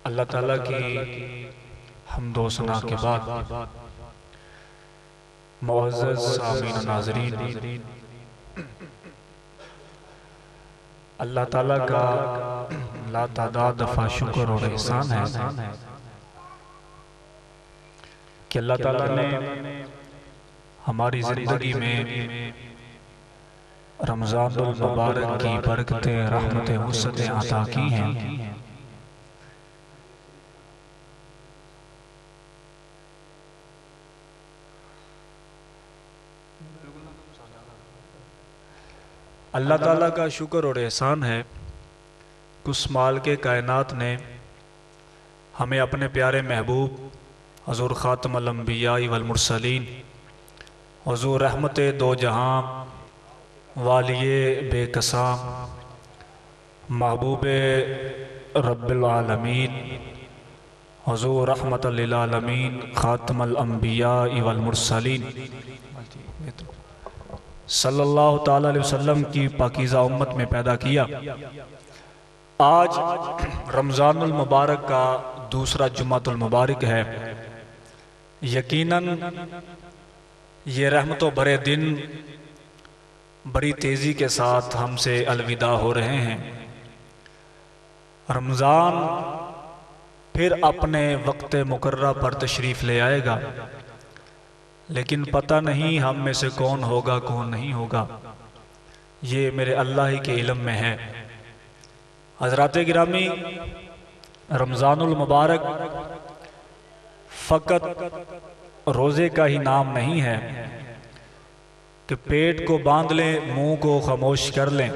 اللہ تعالیٰ کی حمد و ثنا کے بعد معزز سامعین و ناظرین، اللہ تعالیٰ کا لا تعداد دفعہ شکر اور احسان ہے کہ اللہ تعالیٰ نے ہماری زندگی میں رمضان المبارک کی برکتیں، رحمتیں، وسعتیں عطا کی ہیں۔ اللہ تعالیٰ کا شکر اور احسان ہے کہ اس مالک کائنات نے ہمیں اپنے پیارے محبوب حضور خاتم الانبیاء والمرسلین، حضور رحمت دو جہاں، والی بے کساں، محبوب رب العالمین، حضور رحمت للعالمین، خاتم الانبیاء والمرسلین صلی اللہ تعالیٰ علیہ وسلم کی پاکیزہ امت میں پیدا کیا۔ آج رمضان المبارک کا دوسرا جمعۃ المبارک ہے۔ یقیناً یہ رحمت و بھرے دن بڑی تیزی کے ساتھ ہم سے الوداع ہو رہے ہیں۔ رمضان پھر اپنے وقت مقررہ پر تشریف لے آئے گا، لیکن پتہ نہیں ہم میں سے کون ہوگا کون نہیں ہوگا، یہ میرے اللہ ہی کے علم میں ہے۔ حضرات گرامی، رمضان المبارک فقط روزے کا ہی نام نہیں ہے کہ پیٹ کو باندھ لیں، منہ کو خاموش کر لیں۔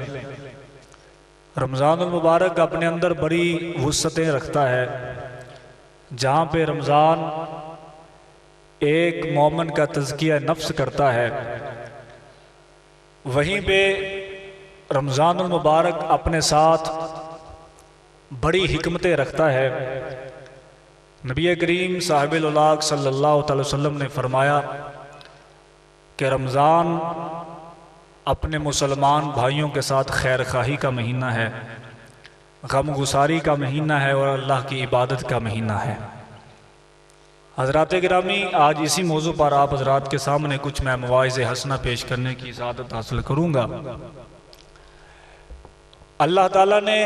رمضان المبارک اپنے اندر بڑی وسعتیں رکھتا ہے۔ جہاں پہ رمضان ایک مومن کا تزکیہ نفس کرتا ہے، وہیں پہ رمضان المبارک اپنے ساتھ بڑی حکمتیں رکھتا ہے۔ نبی کریم صاحب الاولاق صلی اللہ علیہ وسلم نے فرمایا کہ رمضان اپنے مسلمان بھائیوں کے ساتھ خیر خواہی کا مہینہ ہے، غم گساری کا مہینہ ہے اور اللہ کی عبادت کا مہینہ ہے۔ حضرات گرامی، آج اسی موضوع پر آپ حضرات کے سامنے کچھ میں مواعظ حسنہ پیش کرنے کی سعادت حاصل کروں گا۔ اللہ تعالیٰ نے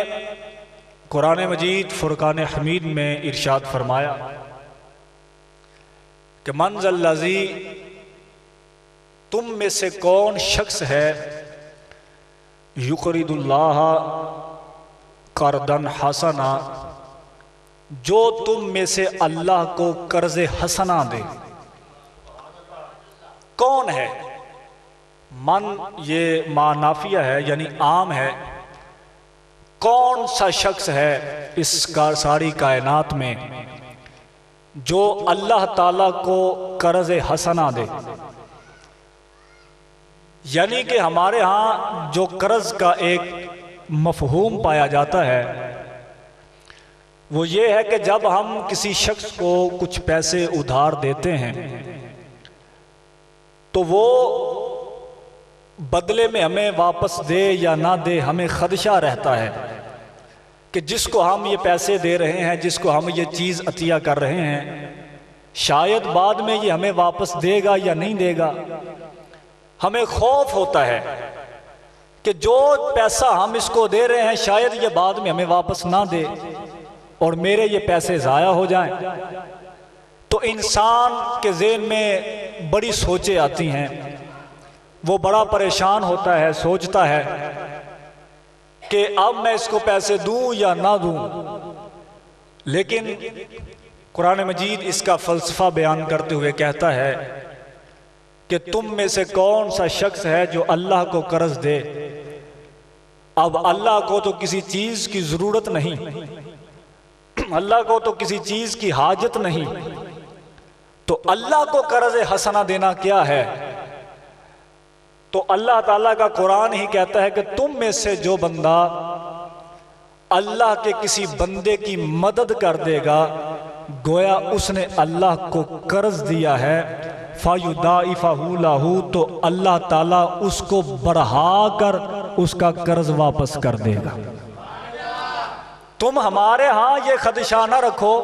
قرآن مجید فرقان حمید میں ارشاد فرمایا کہ من ذا الذی، تم میں سے کون شخص ہے یقرض اللہ قرضا حسنا، جو تم میں سے اللہ کو قرض حسنا دے۔ کون ہے؟ من یہ ما نافیہ ہے، یعنی عام ہے۔ کون سا شخص ہے اس ساری کائنات میں جو اللہ تعالیٰ کو قرض حسنا دے؟ یعنی کہ ہمارے ہاں جو قرض کا ایک مفہوم پایا جاتا ہے وہ یہ ہے کہ جب ہم کسی شخص کو کچھ پیسے ادھار دیتے ہیں تو وہ بدلے میں ہمیں واپس دے یا نہ دے، ہمیں خدشہ رہتا ہے کہ جس کو ہم یہ پیسے دے رہے ہیں، جس کو ہم یہ چیز عطیہ کر رہے ہیں، شاید بعد میں یہ ہمیں واپس دے گا یا نہیں دے گا۔ ہمیں خوف ہوتا ہے کہ جو پیسہ ہم اس کو دے رہے ہیں شاید یہ بعد میں ہمیں واپس نہ دے اور میرے یہ پیسے ضائع ہو جائیں۔ تو انسان کے ذہن میں بڑی سوچیں آتی ہیں، وہ بڑا پریشان ہوتا ہے، سوچتا ہے کہ اب میں اس کو پیسے دوں یا نہ دوں۔ لیکن قرآن مجید اس کا فلسفہ بیان کرتے ہوئے کہتا ہے کہ تم میں سے کون سا شخص ہے جو اللہ کو قرض دے۔ اب اللہ کو تو کسی چیز کی ضرورت نہیں، اللہ کو تو کسی چیز کی حاجت نہیں، تو اللہ کو قرض حسنہ دینا کیا ہے؟ تو اللہ تعالیٰ کا قرآن ہی کہتا ہے کہ تم میں سے جو بندہ اللہ کے کسی بندے کی مدد کر دے گا، گویا اس نے اللہ کو قرض دیا ہے، فَيُضَاعِفَهُ لَهُ، تو اللہ تعالیٰ اس کو بڑھا کر اس کا قرض واپس کر دے گا۔ تم ہمارے ہاں یہ خدشہ نہ رکھو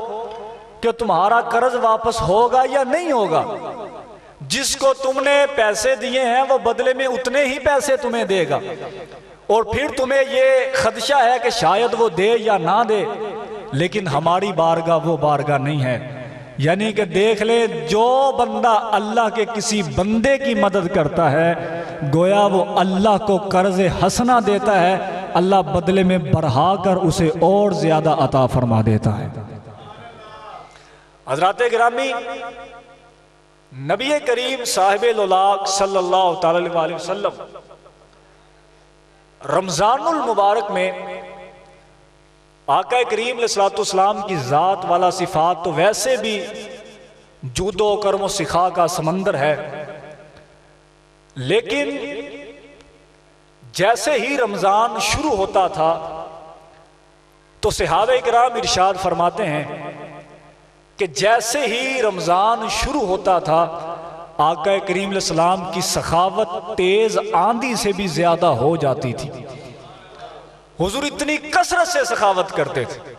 کہ تمہارا قرض واپس ہوگا یا نہیں ہوگا، جس کو تم نے پیسے دیے ہیں وہ بدلے میں اتنے ہی پیسے تمہیں دے گا، اور پھر تمہیں یہ خدشہ ہے کہ شاید وہ دے یا نہ دے، لیکن ہماری بارگاہ وہ بارگاہ نہیں ہے۔ یعنی کہ دیکھ لے، جو بندہ اللہ کے کسی بندے کی مدد کرتا ہے گویا وہ اللہ کو قرض حسنہ دیتا ہے، اللہ بدلے میں بڑھا کر اسے اور زیادہ عطا فرما دیتا ہے۔ حضرات گرامی، نبی کریم صاحب الاولاق صلی اللہ تعالی علیہ وسلم رمضان المبارک میں آقا کریم علیہ السلام کی ذات والا صفات تو ویسے بھی جود و کرم و سخا کا سمندر ہے، لیکن جیسے ہی رمضان شروع ہوتا تھا تو صحابہ کرام ارشاد فرماتے ہیں کہ جیسے ہی رمضان شروع ہوتا تھا آقا کریم علیہ السلام کی سخاوت تیز آندھی سے بھی زیادہ ہو جاتی تھی۔ حضور اتنی کثرت سے سخاوت کرتے تھے۔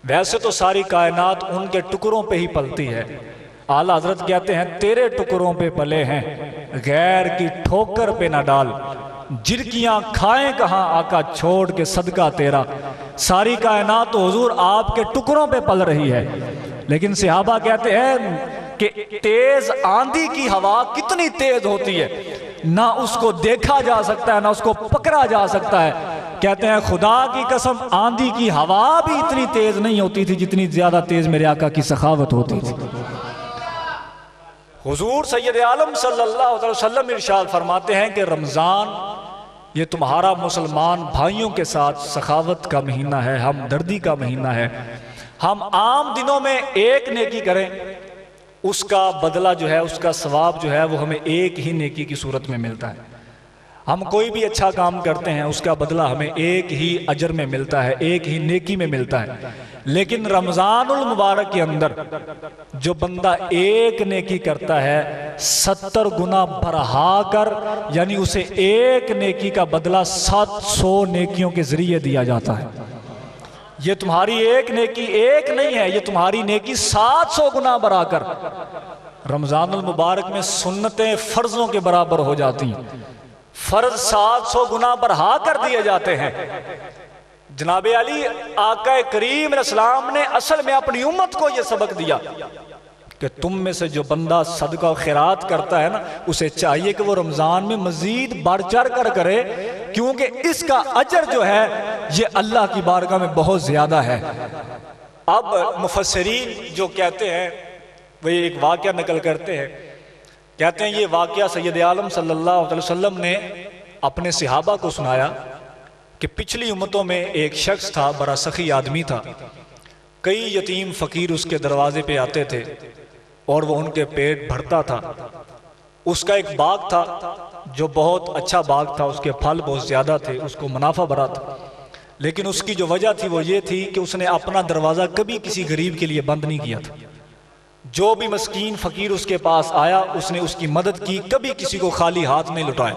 ویسے تو ساری کائنات ان کے ٹکڑوں پہ ہی پلتی ہے، اعلیٰ حضرت کہتے ہیں تیرے ٹکڑوں پہ پلے ہیں، غیر کی ٹھوکر پہ نہ ڈال، جھرکیاں کھائیں کہاں آقا چھوڑ کے صدقہ تیرا۔ ساری کائنات تو حضور آپ کے ٹکڑوں پہ پل رہی ہے، لیکن صحابہ کہتے ہیں کہ تیز آندھی کی ہوا کتنی تیز ہوتی ہے، نہ اس کو دیکھا جا سکتا ہے نہ اس کو پکڑا جا سکتا ہے۔ کہتے ہیں خدا کی قسم آندھی کی ہوا بھی اتنی تیز نہیں ہوتی تھی جتنی زیادہ تیز میرے آقا کی سخاوت ہوتی تھی۔ حضور سید عالم صلی اللہ علیہ وسلم ارشاد فرماتے ہیں کہ رمضان یہ تمہارا مسلمان بھائیوں کے ساتھ سخاوت کا مہینہ ہے، ہمدردی کا مہینہ ہے۔ ہم عام دنوں میں ایک نیکی کریں، اس کا بدلہ جو ہے، اس کا ثواب جو ہے وہ ہمیں ایک ہی نیکی کی صورت میں ملتا ہے۔ ہم کوئی بھی اچھا کام کرتے ہیں اس کا بدلہ ہمیں ایک ہی اجر میں ملتا ہے، ایک ہی نیکی میں ملتا ہے۔ لیکن رمضان المبارک کے اندر جو بندہ ایک نیکی کرتا ہے 70 گنا بڑھا کر، یعنی اسے ایک نیکی کا بدلہ 700 نیکیوں کے ذریعے دیا جاتا ہے۔ یہ تمہاری ایک نیکی ایک نہیں ہے، یہ تمہاری نیکی 700 گنا بڑھا کر رمضان المبارک میں سنتیں فرضوں کے برابر ہو جاتی ہیں۔ فرض 700 گنا بڑھا کر دیے جاتے ہیں۔ جناب علی آقا کریم علیہ السلام نے اصل میں اپنی امت کو یہ سبق دیا کہ تم میں سے جو بندہ صدقہ و خیرات کرتا ہے نا، اسے چاہیے کہ وہ رمضان میں مزید بڑھ چڑھ کر کرے، کیونکہ اس کا اجر جو ہے یہ اللہ کی بارگاہ میں بہت زیادہ ہے۔ اب مفسرین جو کہتے ہیں وہ ایک واقعہ نقل کرتے ہیں، کہتے ہیں یہ واقعہ سید عالم صلی اللہ علیہ وسلم نے اپنے صحابہ کو سنایا کہ پچھلی امتوں میں ایک شخص تھا، بڑا سخی آدمی تھا، کئی یتیم فقیر اس کے دروازے پہ آتے تھے اور وہ ان کے پیٹ بھرتا تھا۔ اس کا ایک باغ تھا جو بہت اچھا باغ تھا، اس کے پھل بہت زیادہ تھے، اس کو منافع بڑا تھا، لیکن اس کی جو وجہ تھی وہ یہ تھی کہ اس نے اپنا دروازہ کبھی کسی غریب کے لیے بند نہیں کیا تھا۔ جو بھی مسکین فقیر اس کے پاس آیا اس نے اس کی مدد کی، کبھی کسی کو خالی ہاتھ نہیں لٹایا۔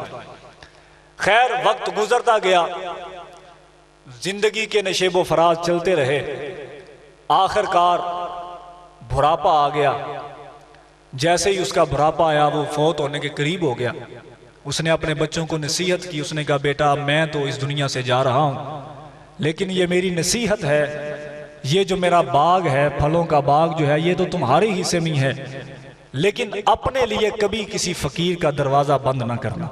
خیر وقت گزرتا گیا، زندگی کے نشیب و فراز چلتے رہے، آخر کار بڑھاپا آ گیا۔ جیسے ہی اس کا بڑھاپا آیا وہ فوت ہونے کے قریب ہو گیا۔ اس نے اپنے بچوں کو نصیحت کی، اس نے کہا بیٹا میں تو اس دنیا سے جا رہا ہوں، لیکن یہ میری نصیحت ہے، یہ جو میرا باغ ہے، پھلوں کا باغ جو ہے، یہ تو تمہارے حصے میں ہے، لیکن اپنے لیے کبھی کسی فقیر کا دروازہ بند نہ کرنا۔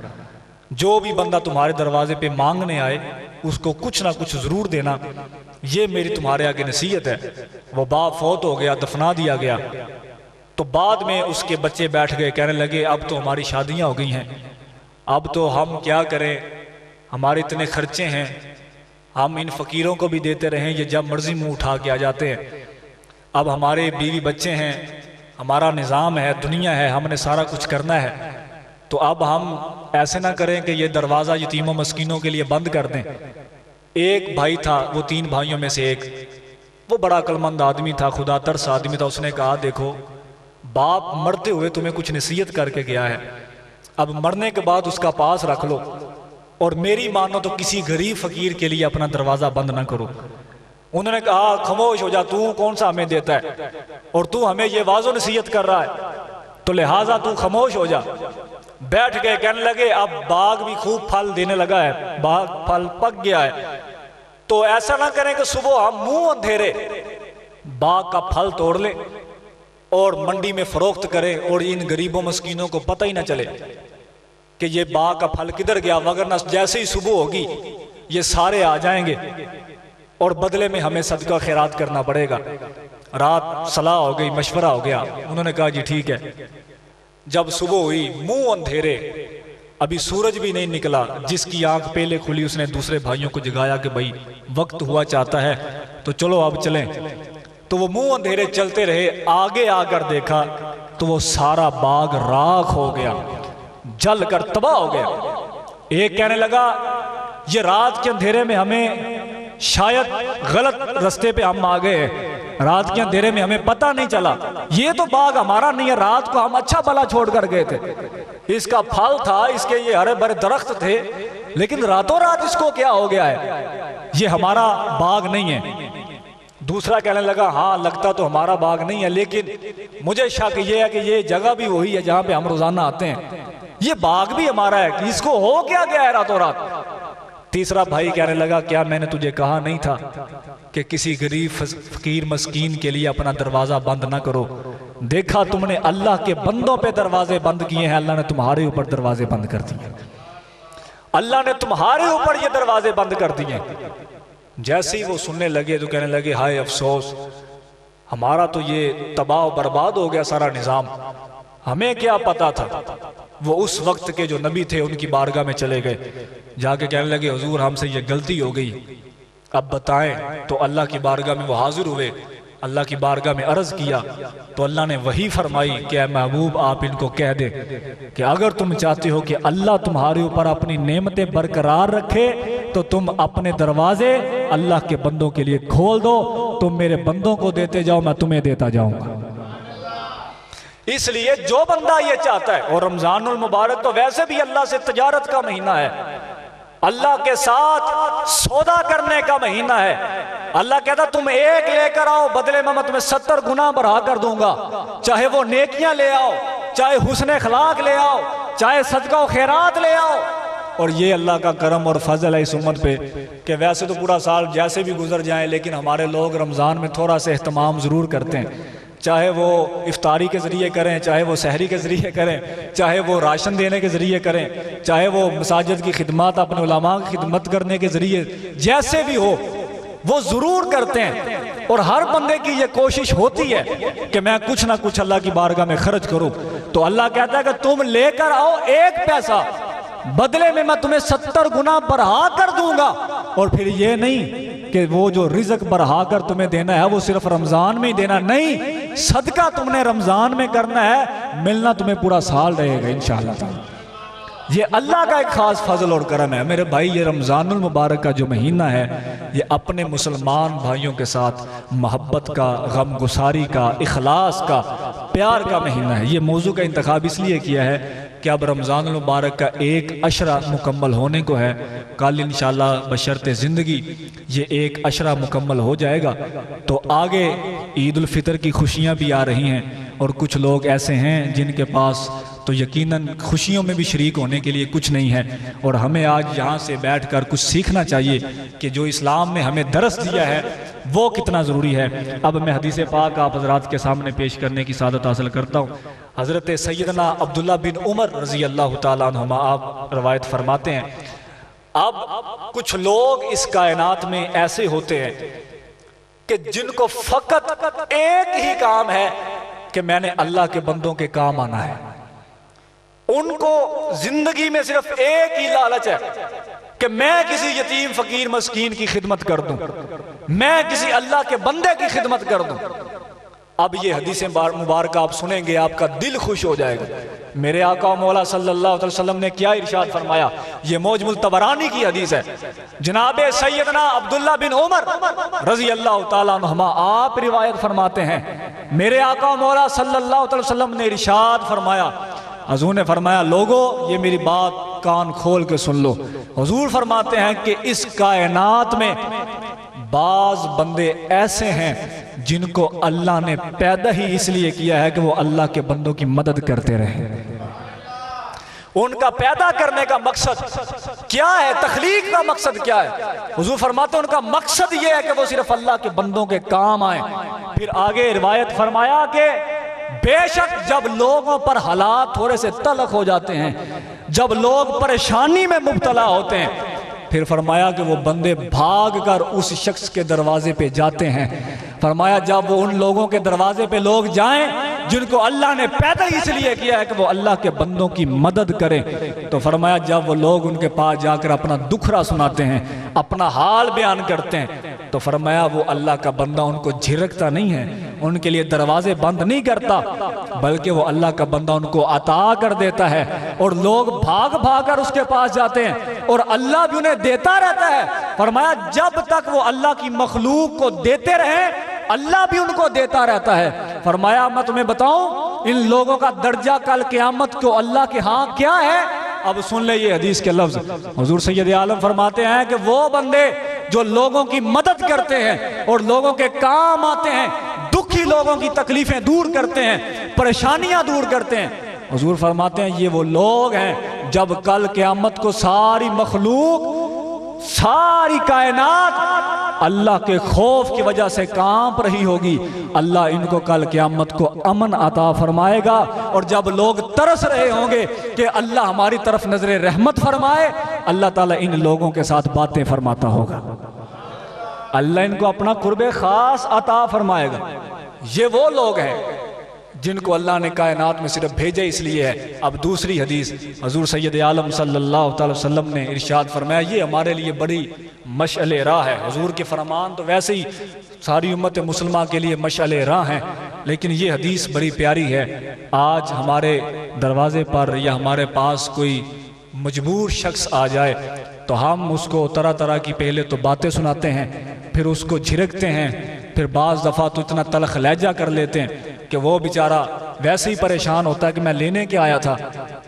جو بھی بندہ تمہارے دروازے پہ مانگنے آئے اس کو کچھ نہ کچھ ضرور دینا، یہ میری تمہارے آگے نصیحت ہے۔ وہ باپ فوت ہو گیا، دفنا دیا گیا، تو بعد میں اس کے بچے بیٹھ گئے، کہنے لگے اب تو ہماری شادیاں ہو گئی ہیں، اب تو ہم کیا کریں، ہمارے اتنے خرچے ہیں، ہم ان فقیروں کو بھی دیتے رہیں، یہ جب مرضی منہ اٹھا کے آ جاتے ہیں، اب ہمارے بیوی بچے ہیں، ہمارا نظام ہے، دنیا ہے، ہم نے سارا کچھ کرنا ہے، تو اب ہم ایسے نہ کریں کہ یہ دروازہ یتیموں مسکینوں کے لیے بند کر دیں۔ ایک بھائی تھا، وہ 3 بھائیوں میں سے ایک، وہ بڑا عقلمند آدمی تھا، خدا ترس آدمی تھا، اس نے کہا دیکھو باپ مرتے ہوئے تمہیں کچھ نصیحت کر کے گیا ہے، اب مرنے کے بعد اس کا پاس رکھ لو، اور میری مانو تو کسی غریب فقیر کے لیے اپنا دروازہ بند نہ کرو۔ انہوں نے کہا خاموش ہو جا، تو کون سا ہمیں دیتا ہے اور تو ہمیں یہ واضح نصیحت کر رہا ہے، تو لہٰذا تو خاموش ہو جا۔ بیٹھ گئے، کہنے لگے اب باغ بھی خوب پھل دینے لگا ہے، باغ پھل پک گیا ہے، تو ایسا نہ کریں کہ صبح ہم منہ اندھیرے باغ کا پھل توڑ لیں اور منڈی میں فروخت کریں اور ان غریبوں مسکینوں کو پتہ ہی نہ چلے کہ یہ باغ کا پھل کدھر گیا، وگرنہ جیسے ہی صبح ہوگی یہ سارے آ جائیں گے اور بدلے میں ہمیں صدقہ خیرات کرنا پڑے گا۔ رات صلاح ہو گئی، مشورہ ہو گیا، انہوں نے کہا جی ٹھیک ہے۔ جب صبح ہوئی، منہ اندھیرے، ابھی سورج بھی نہیں نکلا، جس کی آنکھ پہلے کھلی اس نے دوسرے بھائیوں کو جگایا کہ بھائی وقت ہوا چاہتا ہے تو چلو اب چلیں۔ تو وہ منہ اندھیرے چلتے رہے، آگے آ کر دیکھا تو وہ سارا باغ راکھ ہو گیا، جل کر تباہ ہو گیا۔ ایک کہنے لگا یہ رات کے اندھیرے میں ہمیں شاید غلط رستے پہ ہم آ گئے، رات کے اندھیرے میں ہمیں پتہ نہیں چلا، یہ تو باغ ہمارا نہیں ہے، رات کو ہم اچھا بھلا چھوڑ کر گئے تھے، اس کا پھل تھا، اس کے یہ ہرے بھرے درخت تھے، لیکن راتوں رات اس کو کیا ہو گیا ہے، یہ ہمارا باغ نہیں ہے۔ دوسرا کہنے لگا ہاں لگتا تو ہمارا باغ نہیں ہے، لیکن مجھے شک یہ ہے کہ یہ جگہ بھی وہی ہے جہاں پہ ہم روزانہ آتے ہیں، یہ باغ بھی ہمارا ہے، اس کو ہو کیا گیا ہے راتوں رات۔ تیسرا بھائی کہنے لگا کیا میں نے تجھے کہا نہیں تھا کہ کسی غریب فقیر مسکین کے لیے اپنا دروازہ بند نہ کرو، دیکھا تم نے اللہ کے بندوں پہ دروازے بند کیے ہیں، اللہ نے تمہارے اوپر دروازے بند کر دیے، اللہ نے تمہارے اوپر یہ دروازے بند کر دیے۔ جیسے ہی وہ سننے لگے تو کہنے لگے ہائے افسوس، ہمارا تو یہ تباہ و برباد ہو گیا سارا نظام، ہمیں کیا پتا تھا۔ وہ اس وقت کے جو نبی تھے ان کی بارگاہ میں چلے گئے، جا کے کہنے لگے حضور ہم سے یہ غلطی ہو گئی، اب بتائیں۔ تو اللہ کی بارگاہ میں وہ حاضر ہوئے، اللہ کی بارگاہ میں عرض کیا تو اللہ نے وحی فرمائی کہ اے محبوب آپ ان کو کہہ دیں کہ اگر تم چاہتے ہو کہ اللہ تمہارے اوپر اپنی نعمتیں برقرار رکھے تو تم اپنے دروازے اللہ کے بندوں کے لیے کھول دو، تم میرے بندوں کو دیتے جاؤ، میں تمہیں دیتا جاؤں گا۔ اس لیے جو بندہ یہ چاہتا ہے، اور رمضان المبارک تو ویسے بھی اللہ سے تجارت کا مہینہ ہے، اللہ کے ساتھ سودا کرنے کا مہینہ ہے۔ اللہ کہتا تم ایک لے کر آؤ، بدلے میں تمہیں 70 گنا بڑھا کر دوں گا، چاہے وہ نیکیاں لے آؤ، چاہے حسن اخلاق لے آؤ، چاہے صدقہ و خیرات لے آؤ۔ اور یہ اللہ کا کرم اور فضل ہے اس امت پہ کہ ویسے تو پورا سال جیسے بھی گزر جائیں، لیکن ہمارے لوگ رمضان میں تھوڑا سا اہتمام ضرور کرتے ہیں، چاہے وہ افطاری کے ذریعے کریں، چاہے وہ سحری کے ذریعے کریں، چاہے وہ راشن دینے کے ذریعے کریں، چاہے وہ مساجد کی خدمات اپنے علماء کی خدمت کرنے کے ذریعے، جیسے بھی ہو وہ ضرور کرتے ہیں۔ اور ہر بندے کی یہ کوشش ہوتی ہے کہ میں کچھ نہ کچھ اللہ کی بارگاہ میں خرچ کروں، تو اللہ کہتا ہے کہ تم لے کر آؤ ایک پیسہ، بدلے میں تمہیں 70 گنا بڑھا کر دوں گا۔ اور پھر یہ نہیں کہ وہ جو رزق بڑھا کر تمہیں دینا ہے وہ صرف رمضان میں ہی دینا، نہیں، صدقہ تم نے رمضان میں کرنا ہے، ملنا تمہیں پورا سال رہے گا انشاءاللہ تعالی۔ یہ اللہ کا ایک خاص فضل اور کرم ہے میرے بھائی۔ یہ رمضان المبارک کا جو مہینہ ہے یہ اپنے مسلمان بھائیوں کے ساتھ محبت کا، غم گساری کا، اخلاص کا، پیار کا مہینہ ہے۔ یہ موضوع کا انتخاب اس لیے کیا ہے کہ اب رمضان المبارک کا ایک عشرہ مکمل ہونے کو ہے، کل انشاءاللہ بشرط زندگی یہ ایک عشرہ مکمل ہو جائے گا، تو آگے عید الفطر کی خوشیاں بھی آ رہی ہیں، اور کچھ لوگ ایسے ہیں جن کے پاس تو یقیناً خوشیوں میں بھی شریک ہونے کے لیے کچھ نہیں ہے، اور ہمیں آج یہاں سے بیٹھ کر کچھ سیکھنا چاہیے کہ جو اسلام نے ہمیں درس دیا ہے وہ کتنا ضروری ہے۔ اب میں حدیث پاک آپ حضرات کے سامنے پیش کرنے کی سعادت حاصل کرتا ہوں۔ حضرت سیدنا عبداللہ بن عمر رضی اللہ تعالیٰ عنہما آپ روایت فرماتے ہیں، اب کچھ لوگ اس کائنات میں ایسے ہوتے ہیں کہ جن کو فقط ایک ہی کام ہے کہ میں نے اللہ کے بندوں کے کام آنا ہے، ان کو زندگی میں صرف ایک ہی لالچ ہے کہ میں کسی یتیم فقیر مسکین کی خدمت کر دوں، میں کسی اللہ کے بندے کی خدمت کر دوں۔ اب یہ حدیث مبارکہ آپ سنیں گے آپ کا دل خوش ہو جائے گا۔ میرے آقا مولا صلی اللہ علیہ وسلم نے کیا ارشاد فرمایا، یہ معجم الطبرانی کی حدیث ہے، جناب سیدنا عبداللہ بن عمر رضی اللہ تعالیٰ عنہما آپ روایت فرماتے ہیں، میرے آقا مولا صلی اللہ علیہ وسلم نے ارشاد فرمایا، حضور نے فرمایا لوگو یہ میری بات کان کھول کے سن لو، حضور فرماتے ہیں کہ اس کائنات میں بعض بندے ایسے ہیں جن کو اللہ نے پیدا ہی اس لیے کیا ہے کہ وہ اللہ کے بندوں کی مدد کرتے رہے. ان کا پیدا کرنے کا مقصد کیا ہے؟ تخلیق کا مقصد کیا ہے؟ حضور فرماتے ہیں ان کا مقصد یہ ہے کہ وہ صرف اللہ کے بندوں کے کام آئیں. پھر آگے روایت فرمایا کہ بے شک جب لوگوں پر حالات تھوڑے سے تلخ ہو جاتے ہیں، جب لوگ پریشانی میں مبتلا ہوتے ہیں، پھر فرمایا کہ وہ بندے بھاگ کر اس شخص کے دروازے پہ جاتے ہیں. فرمایا جب وہ ان لوگوں کے دروازے پہ لوگ جائیں جن کو اللہ نے پیدا اس لیے کیا ہے کہ وہ اللہ کے بندوں کی مدد کریں، تو فرمایا جب وہ لوگ ان کے پاس جا کر اپنا دکھرا سناتے ہیں، اپنا حال بیان کرتے ہیں، تو فرمایا وہ اللہ کا بندہ ان کو جھڑکتا نہیں ہے، ان کے لیے دروازے بند نہیں کرتا، بلکہ وہ اللہ کا بندہ ان کو عطا کر دیتا ہے. اور لوگ بھاگ بھاگ کر اس کے پاس جاتے ہیں اور اللہ بھی انہیں دیتا رہتا ہے. فرمایا جب تک وہ اللہ کی مخلوق کو دیتے رہیں اللہ بھی ان کو دیتا رہتا ہے. فرمایا میں تمہیں بتاؤں ان لوگوں کا درجہ کل قیامت کو اللہ کے ہاں کیا ہے؟ اب سن لے یہ حدیث کے لفظ. حضور سید عالم فرماتے ہیں کہ وہ بندے جو لوگوں کی مدد کرتے ہیں اور لوگوں کے کام آتے ہیں، دکھی لوگوں کی تکلیفیں دور کرتے ہیں، پریشانیاں دور کرتے ہیں، حضور فرماتے ہیں یہ وہ لوگ ہیں جب کل قیامت کو ساری مخلوق، ساری کائنات اللہ کے خوف کی وجہ سے کانپ رہی ہوگی، اللہ ان کو کل قیامت کو امن عطا فرمائے گا. اور جب لوگ ترس رہے ہوں گے کہ اللہ ہماری طرف نظر رحمت فرمائے، اللہ تعالیٰ ان لوگوں کے ساتھ باتیں فرماتا ہوگا، اللہ ان کو اپنا قرب خاص عطا فرمائے گا. یہ وہ لوگ ہیں جن کو اللہ نے کائنات میں صرف بھیجا اس لیے ہے. اب دوسری حدیث حضور سید عالم صلی اللہ علیہ وسلم نے ارشاد فرمایا، یہ ہمارے لیے بڑی مشعل راہ ہے. حضور کے فرمان تو ویسے ہی ساری امت مسلمہ کے لیے مشعل راہ ہیں، لیکن یہ حدیث بڑی پیاری ہے. آج ہمارے دروازے پر یا ہمارے پاس کوئی مجبور شخص آ جائے تو ہم اس کو طرح طرح کی پہلے تو باتیں سناتے ہیں، پھر اس کو جھڑکتے ہیں، پھر بعض دفعہ تو اتنا تلخ لہجہ کر لیتے ہیں کہ وہ بیچارہ ویسے ہی پریشان ہوتا ہے کہ میں لینے کے آیا تھا.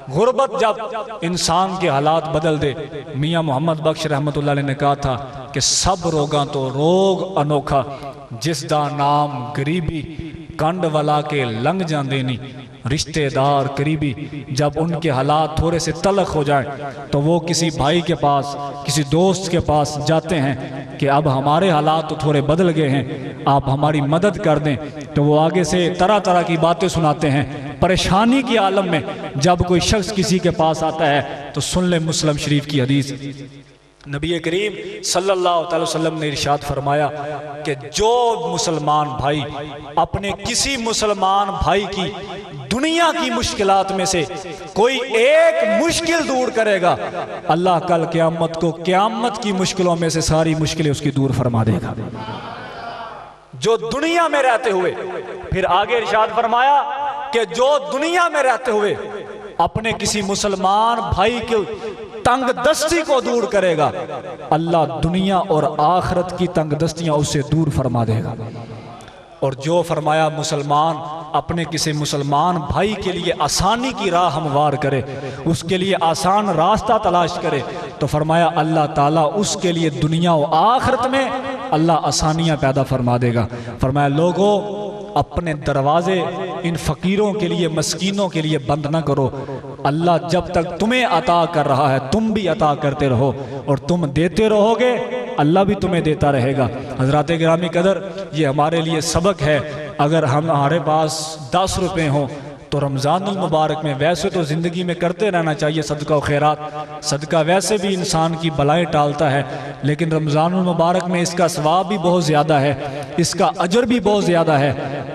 غربت جب انسان کے حالات بدل دے، میاں محمد بخش رحمت اللہ علیہ نے کہا تھا کہ سب روگاں تو روگ انوکھا، جس دا نام غریبی کنڈ والا کے لنگ جاندے نہیں. رشتہ دار قریبی جب ان کے حالات تھوڑے سے تلخ ہو جائیں تو وہ کسی بھائی کے پاس، کسی دوست کے پاس جاتے ہیں کہ اب ہمارے حالات تو تھوڑے بدل گئے ہیں، آپ ہماری مدد کر دیں. تو وہ آگے سے طرح طرح کی باتیں سناتے ہیں. پریشانی کی عالم میں جب کوئی شخص کسی کے پاس آتا ہے تو سن لے مسلم شریف کی حدیث. نبی کریم صلی اللہ علیہ وسلم نے ارشاد فرمایا کہ جو مسلمان بھائی اپنے کسی مسلمان بھائی کی دنیا کی مشکلات میں سے کوئی ایک مشکل دور کرے گا، اللہ کل قیامت کو قیامت کی مشکلوں میں سے ساری مشکلیں اس کی دور فرما دے گا. جو دنیا میں رہتے ہوئے، پھر آگے ارشاد فرمایا کہ جو دنیا میں رہتے ہوئے اپنے کسی مسلمان بھائی کے تنگ دستی کو دور کرے گا، اللہ دنیا اور آخرت کی تنگ دستیاں اس سے دور فرما دے گا. اور جو فرمایا مسلمان اپنے کسی مسلمان بھائی کے لیے آسانی کی راہ ہموار کرے، اس کے لیے آسان راستہ تلاش کرے، تو فرمایا اللہ تعالیٰ اس کے لیے دنیا و آخرت میں اللہ آسانیاں پیدا فرما دے گا. فرمایا لوگوں اپنے دروازے ان فقیروں کے لیے، مسکینوں کے لیے بند نہ کرو. اللہ جب تک تمہیں عطا کر رہا ہے تم بھی عطا کرتے رہو، اور تم دیتے رہو گے اللہ بھی تمہیں دیتا رہے گا. حضرات گرامی قدر، یہ ہمارے لیے سبق ہے. اگر ہمارے پاس 10 روپے ہوں تو رمضان المبارک میں ویسے تو زندگی میں کرتے رہنا چاہیے صدقہ و خیرات، صدقہ ویسے بھی انسان کی بلائیں ٹالتا ہے، لیکن رمضان المبارک میں اس کا ثواب بھی بہت زیادہ ہے، اس کا اجر بھی بہت زیادہ ہے.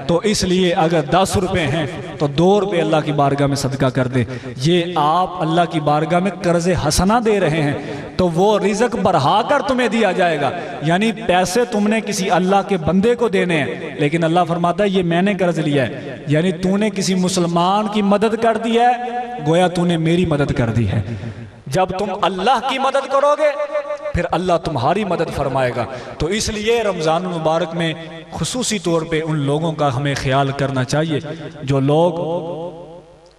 تو اس لیے اگر 10 روپے ہیں تو 2 روپے اللہ کی بارگاہ میں صدقہ کر دے. یہ آپ اللہ کی بارگاہ میں قرض حسنہ دے رہے ہیں تو وہ رزق بڑھا کر تمہیں دیا جائے گا. یعنی پیسے تم نے کسی اللہ کے بندے کو دینے ہیں، لیکن اللہ فرماتا ہے یہ میں نے قرض لیا ہے. یعنی تو نے کسی مسلمان کی مدد کر دی ہے، گویا تو نے میری مدد کر دی ہے. جب تم اللہ کی مدد کرو گے پھر اللہ تمہاری مدد فرمائے گا. تو اس لیے رمضان المبارک میں خصوصی طور پہ ان لوگوں کا ہمیں خیال کرنا چاہیے جو لوگ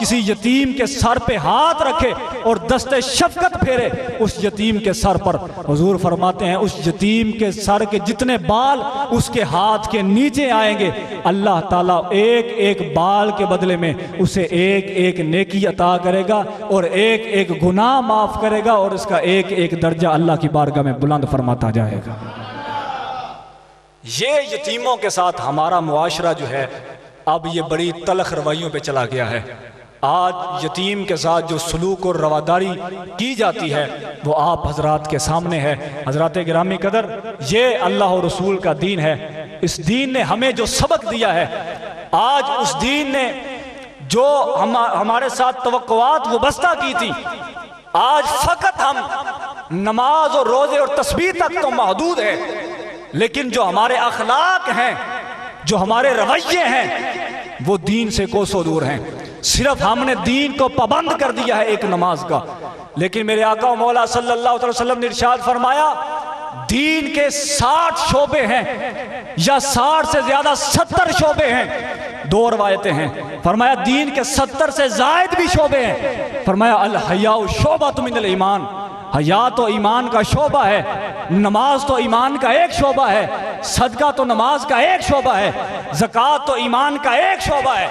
کسی یتیم کے سر پہ ہاتھ رکھے اور دستے شفقت پھیرے اس یتیم کے سر پر، حضور فرماتے ہیں اس یتیم کے سر کے جتنے بال اس کے ہاتھ کے نیچے آئیں گے، اللہ تعالیٰ ایک ایک بال کے بدلے میں اسے ایک ایک نیکی عطا کرے گا اور ایک ایک گناہ معاف کرے گا، اور اس کا ایک ایک درجہ اللہ کی بارگاہ میں بلند فرماتا جائے گا۔ یہ یتیموں کے ساتھ ہمارا معاشرہ جو ہے اب یہ بڑی تلخ رویوں پہ چلا گیا ہے۔ آج یتیم کے ساتھ جو سلوک اور رواداری کی جاتی ہے وہ آپ حضرات کے سامنے ہے۔ حضرات گرامی قدر، یہ اللہ اور رسول کا دین ہے۔ اس دین نے ہمیں جو سبق دیا ہے، آج اس دین نے جو ہمارے ساتھ توقعات وابستہ کی تھی، آج فقط ہم نماز اور روزے اور تسبیح تک تو محدود ہے، لیکن جو ہمارے اخلاق ہیں، جو ہمارے رویے ہیں، وہ دین سے کوسوں دور ہیں۔ صرف ہم نے دین کو پابند کر دیا ہے ایک نماز کا، لیکن میرے آقا و مولا صلی اللہ علیہ وسلم نے ارشاد فرمایا دین کے 60 شعبے ہیں، یا 60 سے زیادہ 70 شعبے ہیں۔ دو روایتیں ہیں، فرمایا دین کے 70 سے زائد بھی شعبے ہیں۔ فرمایا الحیاء شعبۃ من الایمان، حیا تو ایمان کا شعبہ ہے، نماز تو ایمان کا ایک شعبہ ہے، صدقہ تو نماز کا ایک شعبہ ہے، زکوٰۃ تو ایمان کا ایک شعبہ ہے۔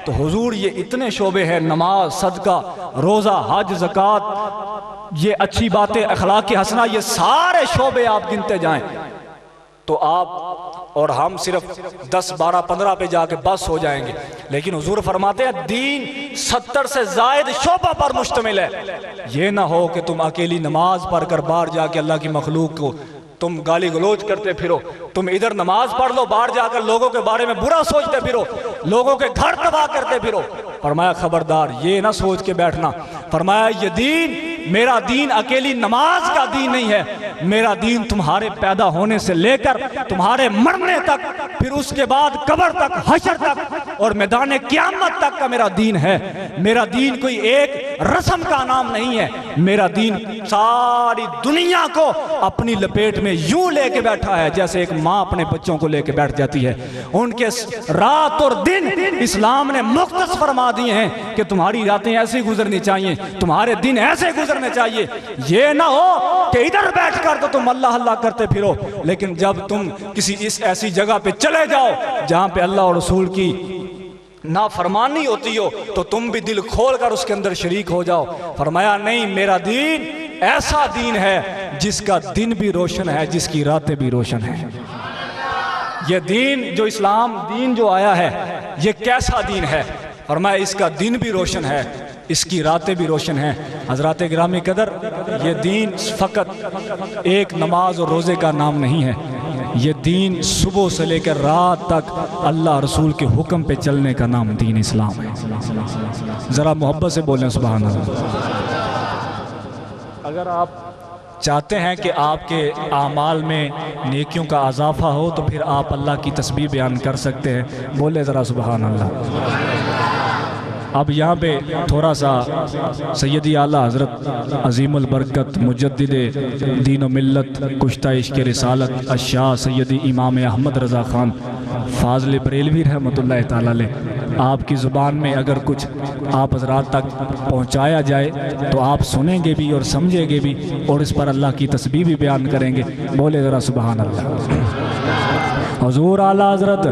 تو حضور یہ اتنے شعبے ہیں، نماز، صدقہ، روزہ، حج، زکوٰۃ، یہ اچھی باتیں، اخلاق حسنہ، یہ سارے شعبے آپ گنتے جائیں تو آپ اور ہم صرف 10 12 15 پہ جا کے بس ہو جائیں گے، لیکن حضور فرماتے ہیں دین 70 سے زائد شعبہ پر مشتمل ہے۔ یہ نہ ہو کہ تم اکیلی نماز پڑھ کر باہر جا کے اللہ کی مخلوق کو تم گالی گلوچ کرتے پھرو، تم ادھر نماز پڑھ لو، باہر جا کر لوگوں کے بارے میں برا سوچتے پھرو، لوگوں کے گھر تباہ کرتے پھرو۔ فرمایا خبردار، یہ نہ سوچ کے بیٹھنا۔ فرمایا یہ دین، میرا دین اکیلی نماز کا دین نہیں ہے، میرا دین تمہارے پیدا ہونے سے لے کر تمہارے مرنے تک، پھر اس کے بعد قبر تک، حشر تک اور میدان قیامت تک کا میرا دین ہے۔ میرا دین کوئی ایک رسم کا نام نہیں ہے، میرا دین ساری دنیا کو اپنی لپیٹ میں یوں لے کے بیٹھا ہے جیسے ایک ماں اپنے بچوں کو لے کے بیٹھ جاتی ہے۔ ان کے رات اور دن اسلام نے مختص فرما دیے ہیں کہ تمہاری راتیں ایسی گزرنی چاہیے، تمہارے دن ایسے گزرنے چاہیے۔ یہ نہ ہو کہ ادھر بیٹھ کر تو تم اللہ اللہ کرتے پھرو، لیکن جب تم کسی اس ایسی جگہ پہ چلے جاؤ جہاں پہ اللہ اور رسول کی نافرمانی ہوتی ہو تو تم بھی دل کھول کر اس کے اندر شریک ہو جاؤ۔ فرمایا نہیں، میرا دین ایسا دین ہے جس کا دن بھی روشن ہے، جس کی راتیں بھی روشن ہیں۔ یہ دین جو اسلام دین جو آیا ہے یہ کیسا دین ہے؟ فرمایا اس کا دن بھی روشن ہے، اس کی راتیں بھی روشن ہیں۔ حضرات گرامی قدر، یہ دین فقط ایک نماز اور روزے کا نام نہیں ہے، یہ دین صبح سے لے کر رات تک اللہ رسول کے حکم پہ چلنے کا نام دین اسلام ہے۔ ذرا محبت سے بولیں سبحان اللہ۔ اگر آپ چاہتے ہیں کہ آپ کے اعمال میں نیکیوں کا اضافہ ہو تو پھر آپ اللہ کی تسبیح بیان کر سکتے ہیں، بولے ذرا سبحان اللہ۔ اب یہاں پہ تھوڑا سا سیدی اعلیٰ حضرت عظیم البرکت مجدد دین و ملت کشتہ عشق رسالت الشاہ سیدی امام احمد رضا خان فاضل بریلوی رحمۃ اللہ تعالیٰ علیہ، آپ کی زبان میں اگر کچھ آپ حضرات تک پہنچایا جائے تو آپ سنیں گے بھی اور سمجھیں گے بھی اور اس پر اللہ کی تسبیح بھی بیان کریں گے، بولے ذرا سبحان اللہ۔ حضور اعلیٰ حضرت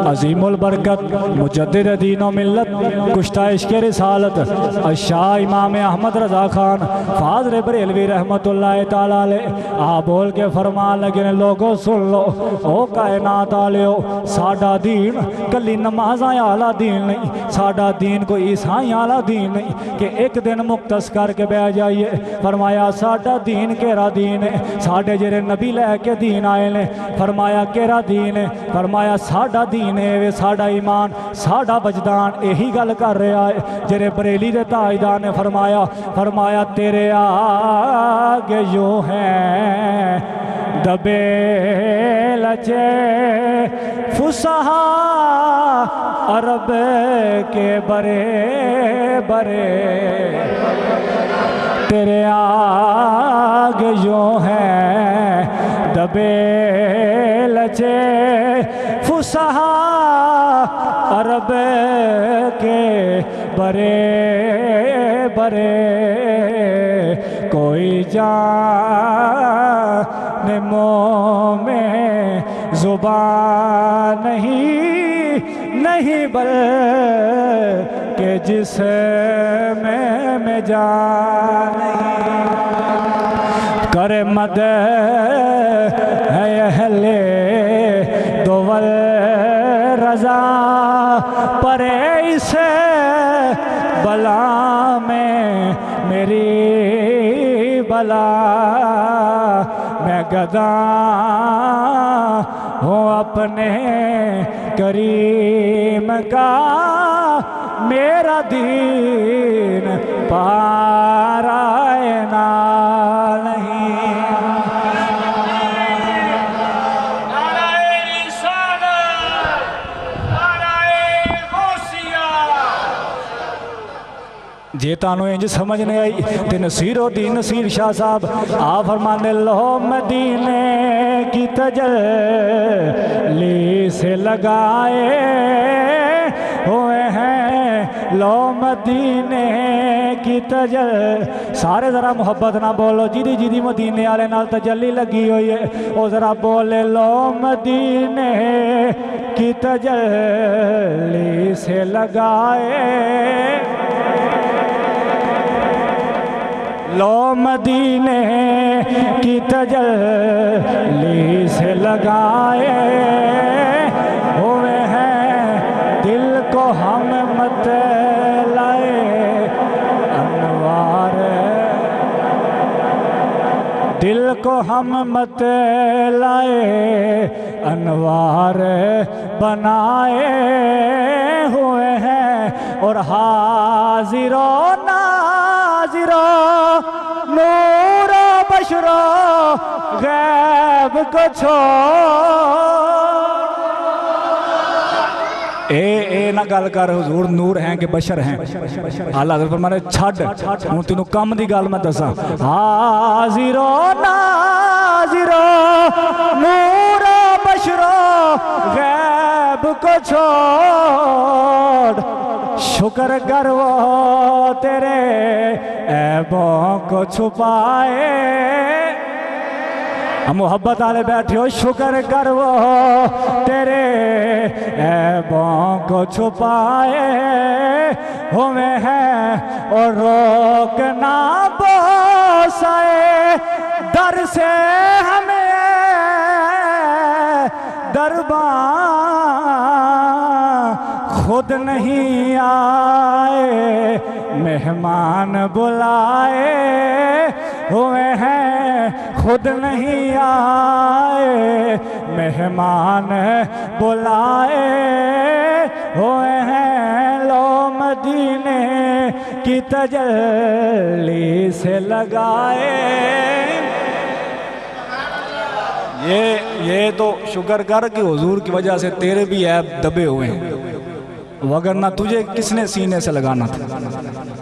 عظیم البرکت مجدد دین و ملت کشتہ عشق رسالت الشاہ امام احمد رضا خان فاضل بریلوی رحمت اللہ تعالیٰ علیہ آپ بول کے فرمان لگے، لوگوں سن لو او کائنات آلیو، ساڈا دین کلی نمازاں والا دین نہیں، ساڈا دین کوئی عیسائی والا دین نہیں کہ ایک دن مختص کر کے بیٹھ جائیے۔ فرمایا ساڈا دین کیڑا دین ہے؟ ساڈے جڑے نبی لے کے دین آئے نے، فرمایا کیڑا دین ہے؟ فرمایا ساڈا دین ہے، ساڈا ایمان، ساڈا وجدان یہی گل کر رہا ہے۔ جڑے بریلی دے تاجدار نے فرمایا تیرے آگے یوں ہیں دبے لچے فصحا عرب کے برے برے، تیرے آگے یوں ہیں دبے لچے فصحا عرب کے برے برے کوئی جان منہ میں زبان نہیں بلکہ جسم میں جان نہیں کرے مدح ہے اہل دول رضا پرے اسے بلا میں میری بلا میں گدا ہوں اپنے کریم کا میرا دین پارائے نال نہیں جے تانوں انج سمجھ نہیں آئی تے نصیر الدین نصیر شاہ صاحب آپ فرمانے لو مدینے کی تجلی سے لگائے ہوئے ہیں لو مدینے کی تجلی سارے ذرا محبت نہ بولو جیدی جیدی مدینے آلے نال تجلی لگی ہوئی ہے او ذرا بولے لو مدینے کی تجلی سے لگائے لو مدینے کی تجلی سے لگائے ہوئے ہیں دل کو ہم مت لائے انوار دل کو ہم مت لائے انوار بنائے ہوئے ہیں اور حاضر و ناظر نور و بشر و غیب کو چھوڑ اے نہ گل کر حضور نور ہیں کہ بشر ہیں اللہ حضرت فرمانے چھڑ ہوں تینوں کم دی گل میں دساں حاضر و ناظر نور و بشر و غیب کو چھوڑ شکر کر وہ تیرے عیبوں کو چھپائے ہم محبت آلے بیٹھے ہو شکر کر وہ تیرے عیبوں کو چھپائے ہوئے ہیں اور روکنا بوسائے در سے ہمیں دربان خود نہیں آئے مہمان بلائے ہوئے ہیں خود نہیں آئے مہمان بلائے ہوئے ہیں لو مدینے کی تجلی سے لگائے یہ تو شکر کر کہ حضور کی وجہ سے تیرے بھی عیب دبے ہوئے ہیں وگرنہ تجھے کس نے سینے سے لگانا تھا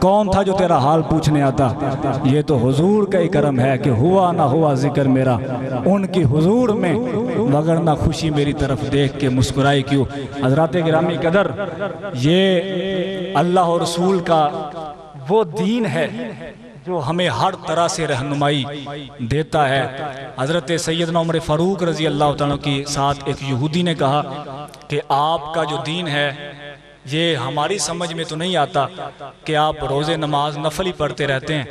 کون تھا جو تیرا حال پوچھنے آتا یہ تو حضور کا ہی کرم ہے کہ ہوا نہ ہوا ذکر میرا ان کی حضور میں وگرنہ خوشی میری طرف دیکھ کے مسکرائی کیوں حضرات گرامی قدر یہ اللہ اور رسول کا وہ دین ہے جو ہمیں ہر طرح سے رہنمائی دیتا ہے حضرت سیدنا عمر فاروق رضی اللہ تعالیٰ کے ساتھ ایک یہودی نے کہا کہ آپ کا جو دین ہے یہ ہماری سمجھ میں تو نہیں آتا کہ آپ روزے نماز نفل ہی پڑھتے رہتے ہیں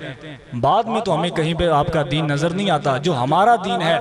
بعد میں تو ہمیں کہیں پہ آپ کا دین نظر نہیں آتا جو ہمارا دین ہے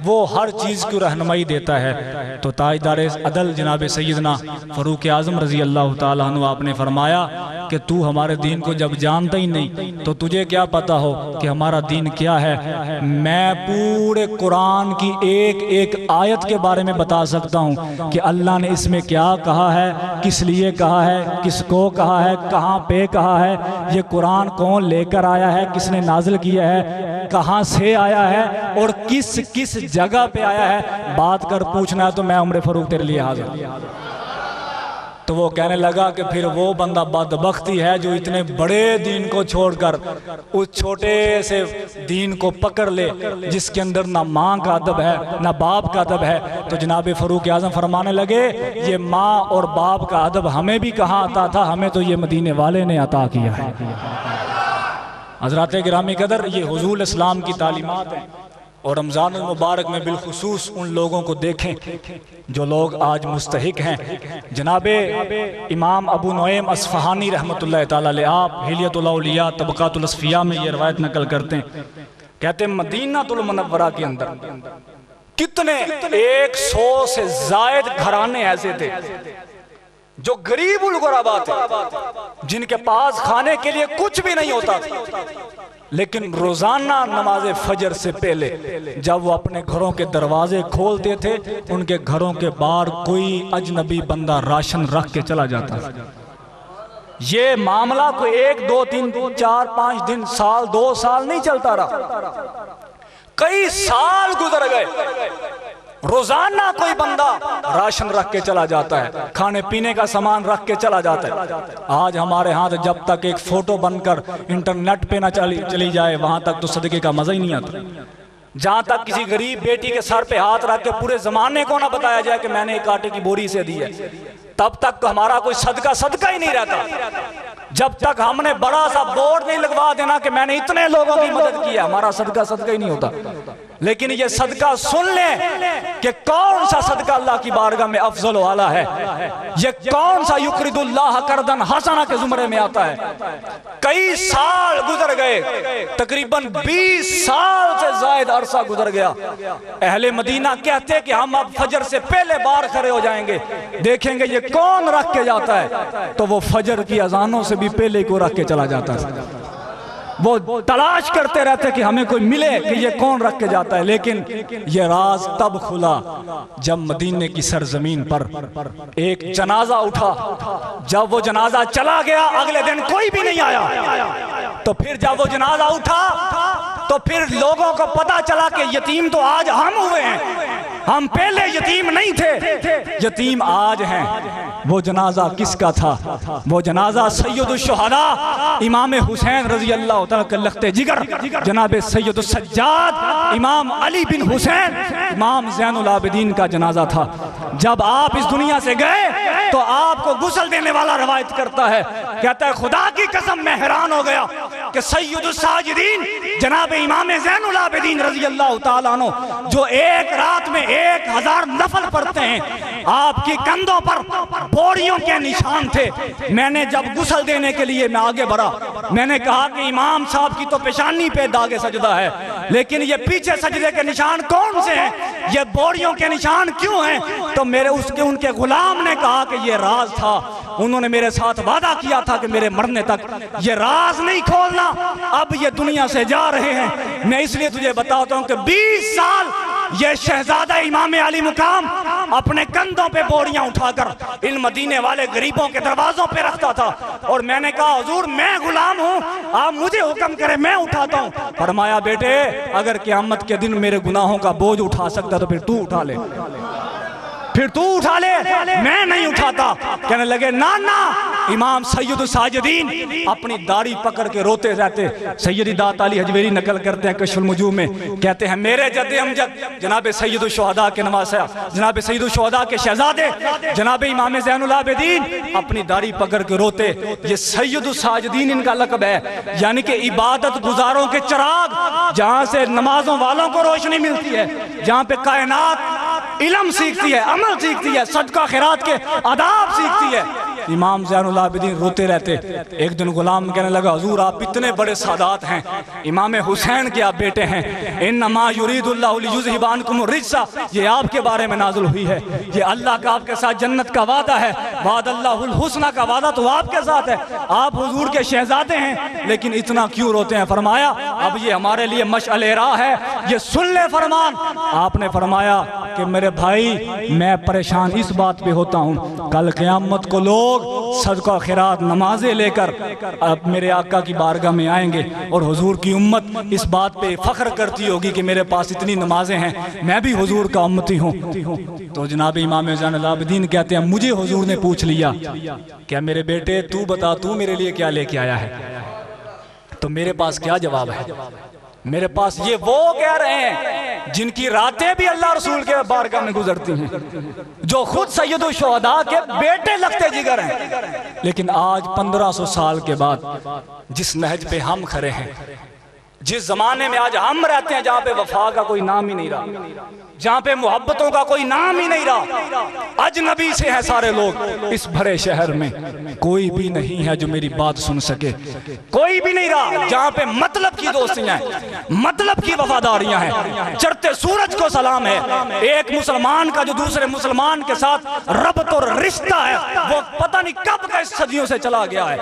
وہ ہر چیز کی رہنمائی دیتا ہے تو تاجدار عدل جناب سیدنا فاروق اعظم رضی اللہ تعالیٰ عنہ آپ نے فرمایا کہ تو ہمارے دین کو جب جانتا ہی نہیں تو تجھے کیا پتا ہو کہ ہمارا دین کیا ہے میں پورے قرآن کی ایک ایک آیت کے بارے میں بتا سکتا ہوں کہ اللہ نے اس میں کیا کہا ہے کس لیے کہا ہے کس کو کہا ہے کہاں پہ کہا ہے یہ قرآن کون لے کر آیا ہے کس نے نازل کیا ہے کہاں سے آیا ہے اور کس کس جگہ پہ آیا ہے بات کر پوچھنا ہے تو میں عمر فاروق تیرے لیے حاضر تو وہ کہنے لگا کہ پھر وہ بندہ بدبختی ہے جو اتنے بڑے دین کو چھوڑ کر اس چھوٹے سے دین کو پکڑ لے جس کے اندر نہ ماں کا ادب ہے نہ باپ کا ادب ہے۔ تو جناب فاروق اعظم فرمانے لگے یہ ماں اور باپ کا ادب ہمیں بھی کہاں عطا تھا، ہمیں تو یہ مدینے والے نے عطا کیا ہے۔ حضرات گرامی قدر، یہ حضور اسلام کی تعلیمات ہیں، اور رمضان المبارک میں بالخصوص ان لوگوں کو دیکھیں جو لوگ آج مستحق ہیں۔ جناب امام ابو نعیم اصفہانی رحمۃ اللہ تعالیٰ علیہ، آپ حلیۃ الاولیاء طبقات الاصفیاء میں یہ روایت نقل کرتے ہیں، کہتے ہیں مدینہ المنورہ کے اندر کتنے 100 سے زائد گھرانے ایسے تھے جو غریب الغربا تھے، جن کے پاس کھانے کے لیے کچھ بھی نہیں ہوتا تھا، لیکن روزانہ نماز فجر سے پہلے جب وہ اپنے گھروں کے دروازے کھولتے تھے ان کے گھروں کے باہر کوئی اجنبی بندہ راشن رکھ کے چلا جاتا تھا۔ یہ معاملہ کوئی 1 2 3 4 5 دن سال 2 سال نہیں چلتا رہا، کئی سال گزر گئے، روزانہ کوئی بندہ راشن رکھ کے چلا جاتا ہے، کھانے پینے کا سامان رکھ کے چلا جاتا ہے۔ آج ہمارے ہاتھ جب تک ایک فوٹو بن کر انٹرنیٹ پہ نہ چلی جائے وہاں تک تو صدقے کا مزہ ہی نہیں آتا۔ جہاں تک کسی غریب بیٹی کے سر پہ ہاتھ رکھ کے پورے زمانے کو نہ بتایا جائے کہ میں نے ایک آٹے کی بوری سے دی ہے، تب تک تو ہمارا کوئی صدقہ ہی نہیں رہتا۔ جب تک ہم نے بڑا سا بورڈ نہیں لگوا دینا کہ میں نے اتنے لوگوں کی مدد کی ہے، ہمارا صدقہ ہی نہیں ہوتا۔ لیکن یہ صدقہ سن لیں کہ کون سا صدقہ اللہ کی بارگاہ میں افضل و اعلیٰ ہے، یہ کون سا یقرض اللہ قرضا حسنا کے زمرے میں آتا ہے۔ کئی سال گزر گئے، تقریباً 20 سال سے زائد عرصہ گزر گیا، اہل مدینہ کہتے کہ ہم اب فجر سے پہلے باہر کھڑے ہو جائیں گے، دیکھیں گے یہ کون رکھ کے جاتا ہے، تو وہ فجر کی اذانوں سے بھی پہلے کو رکھ کے چلا جاتا ہے۔ وہ تلاش کرتے رہتے کہ ہمیں کوئی ملے کہ یہ کون رکھ کے جاتا ہے، لیکن یہ راز تب کھلا جب مدینے کی سرزمین پر ایک جنازہ اٹھا۔ جب وہ جنازہ چلا گیا اگلے دن کوئی بھی نہیں آیا، تو پھر جب وہ جنازہ اٹھا تو پھر لوگوں کو پتا چلا کہ یتیم تو آج ہم ہوئے ہیں، ہم پہلے یتیم نہیں تھے، یتیم آج ہیں۔ وہ جنازہ کس کا تھا؟ وہ جنازہ سید الشہداء امام حسین رضی اللہ تعالیٰ کے لخت جگر جناب سید السجاد امام علی بن حسین امام زین العابدین کا جنازہ تھا۔ جب آپ اس دنیا سے گئے تو آپ کو غسل دینے والا روایت کرتا ہے، کہتا ہے خدا کی قسم میں حیران ہو گیا کہ سید الساجدین جناب امام زین العابدین رضی اللہ تعالیٰ عنہ جو ایک رات میں 1000 نفل پڑھتے ہیں، آپ کی کندھوں پر بوریوں کے نشان تھے۔ میں نے جب غسل دینے کے لیے میں آگے بڑھا، میں نے کہا کہ امام صاحب کی تو پیشانی پہ داغ سجدہ ہے، لیکن یہ پیچھے سجدے کے نشان کون سے ہیں، یہ بوریوں کے نشان کیوں ہیں؟ تو ان کے غلام نے کہا کہ یہ راز تھا، انہوں نے میرے ساتھ وعدہ کیا تھا کہ میرے مرنے تک یہ راز نہیں کھولنا، اب یہ دنیا سے جا رہے ہیں۔ میں اس لیے تجھے بتاتا ہوں کہ 20 سال یہ شہزادہ امام علی مقام اپنے کندھوں پہ بوریاں اٹھا کر ان مدینے والے غریبوں کے دروازوں پہ رکھتا تھا، اور میں نے کہا حضور میں غلام ہوں، آپ مجھے حکم کریں میں اٹھاتا ہوں۔ فرمایا بیٹے اگر قیامت کے دن میرے گناہوں کا بوجھ اٹھا سکتا تو پھر تو اٹھا لے، میں نہیں اٹھاتا۔ کہنے لگے نانا، امام سید الساجدین اپنی داڑھی پکڑ کے روتے رہتے۔ سیدی دات علی حجویری نقل کرتے ہیں کشف المجوب میں، کہتے ہیں میرے جد امجد جناب سید الشہداء کے نواسہ، جناب سید الشہداء کے شہزادے جناب امام زین العابدین اپنی داڑھی پکڑ کے روتے۔ یہ سید الساجدین ان کا لقب ہے، یعنی کہ عبادت گزاروں کے چراغ، جہاں سے نمازوں والوں کو روشنی ملتی ہے، جہاں پہ کائنات علم سیکھتی ہے، عمل سیکھتی ہے، صدقہ خیرات کے آداب سیکھتی ہے۔ امام زین العابدین روتے رہتے۔ ایک دن غلام کہنے لگا حضور آپ اتنے بڑے سادات ہیں، امام حسین کے آپ بیٹے ہیں، انما یرید اللہ لیذھب عنکم الرجس، یہ آپ کے بارے میں نازل ہوئی ہے، یہ اللہ کا آپ کے ساتھ جنت کا وعدہ ہے، وعد اللہ الحسنہ کا وعدہ تو آپ کے ساتھ ہے، آپ حضور کے شہزادے ہیں، لیکن اتنا کیوں روتے ہیں؟ فرمایا اب یہ ہمارے لیے مشعل راہ ہے، یہ سن لے فرمان۔ آپ نے فرمایا کہ میرے بھائی میں پریشان اس بات پہ ہوتا ہوں، کل قیامت کو لوگ صدقہ خیرات نمازیں لے کر اب میرے آقا کی بارگاہ میں آئیں گے اور حضور کی امت اس بات پہ فخر کرتی ہوگی کہ میرے پاس اتنی نمازیں ہیں، میں بھی حضور کا امتی ہوں۔ تو جناب امام زین العابدین کہتے ہیں مجھے حضور نے پوچھ لیا کہ میرے بیٹے تو بتا تو میرے لیے کیا لے کے آیا ہے؟ تو میرے پاس کیا جواب ہے؟ میرے پاس یہ وہ کہہ رہے ہیں جن کی راتیں بھی اللہ رسول کے بارگاہ میں گزرتی ہیں، جو خود سید الشہداء کے بیٹے لگتے جگر ہیں، لیکن آج 1500 سال کے بعد جس نہج پہ ہم کھڑے ہیں، جس زمانے میں آج ہم رہتے ہیں جہاں پہ وفا کا کوئی نام ہی نہیں رہا، جہاں پہ محبتوں کا کوئی نام ہی نہیں رہا، اجنبی سے ہیں سارے لوگ، اس بھرے شہر میں کوئی بھی نہیں ہے جو میری بات سن سکے، کوئی بھی نہیں رہا جہاں پہ مطلب کی دوستیاں ہیں، مطلب کی وفاداریاں ہیں، چڑھتے سورج کو سلام ہے، ایک مسلمان کا جو دوسرے مسلمان کے ساتھ ربط اور رشتہ ہے وہ پتہ نہیں کب کا اس صدیوں سے چلا گیا ہے۔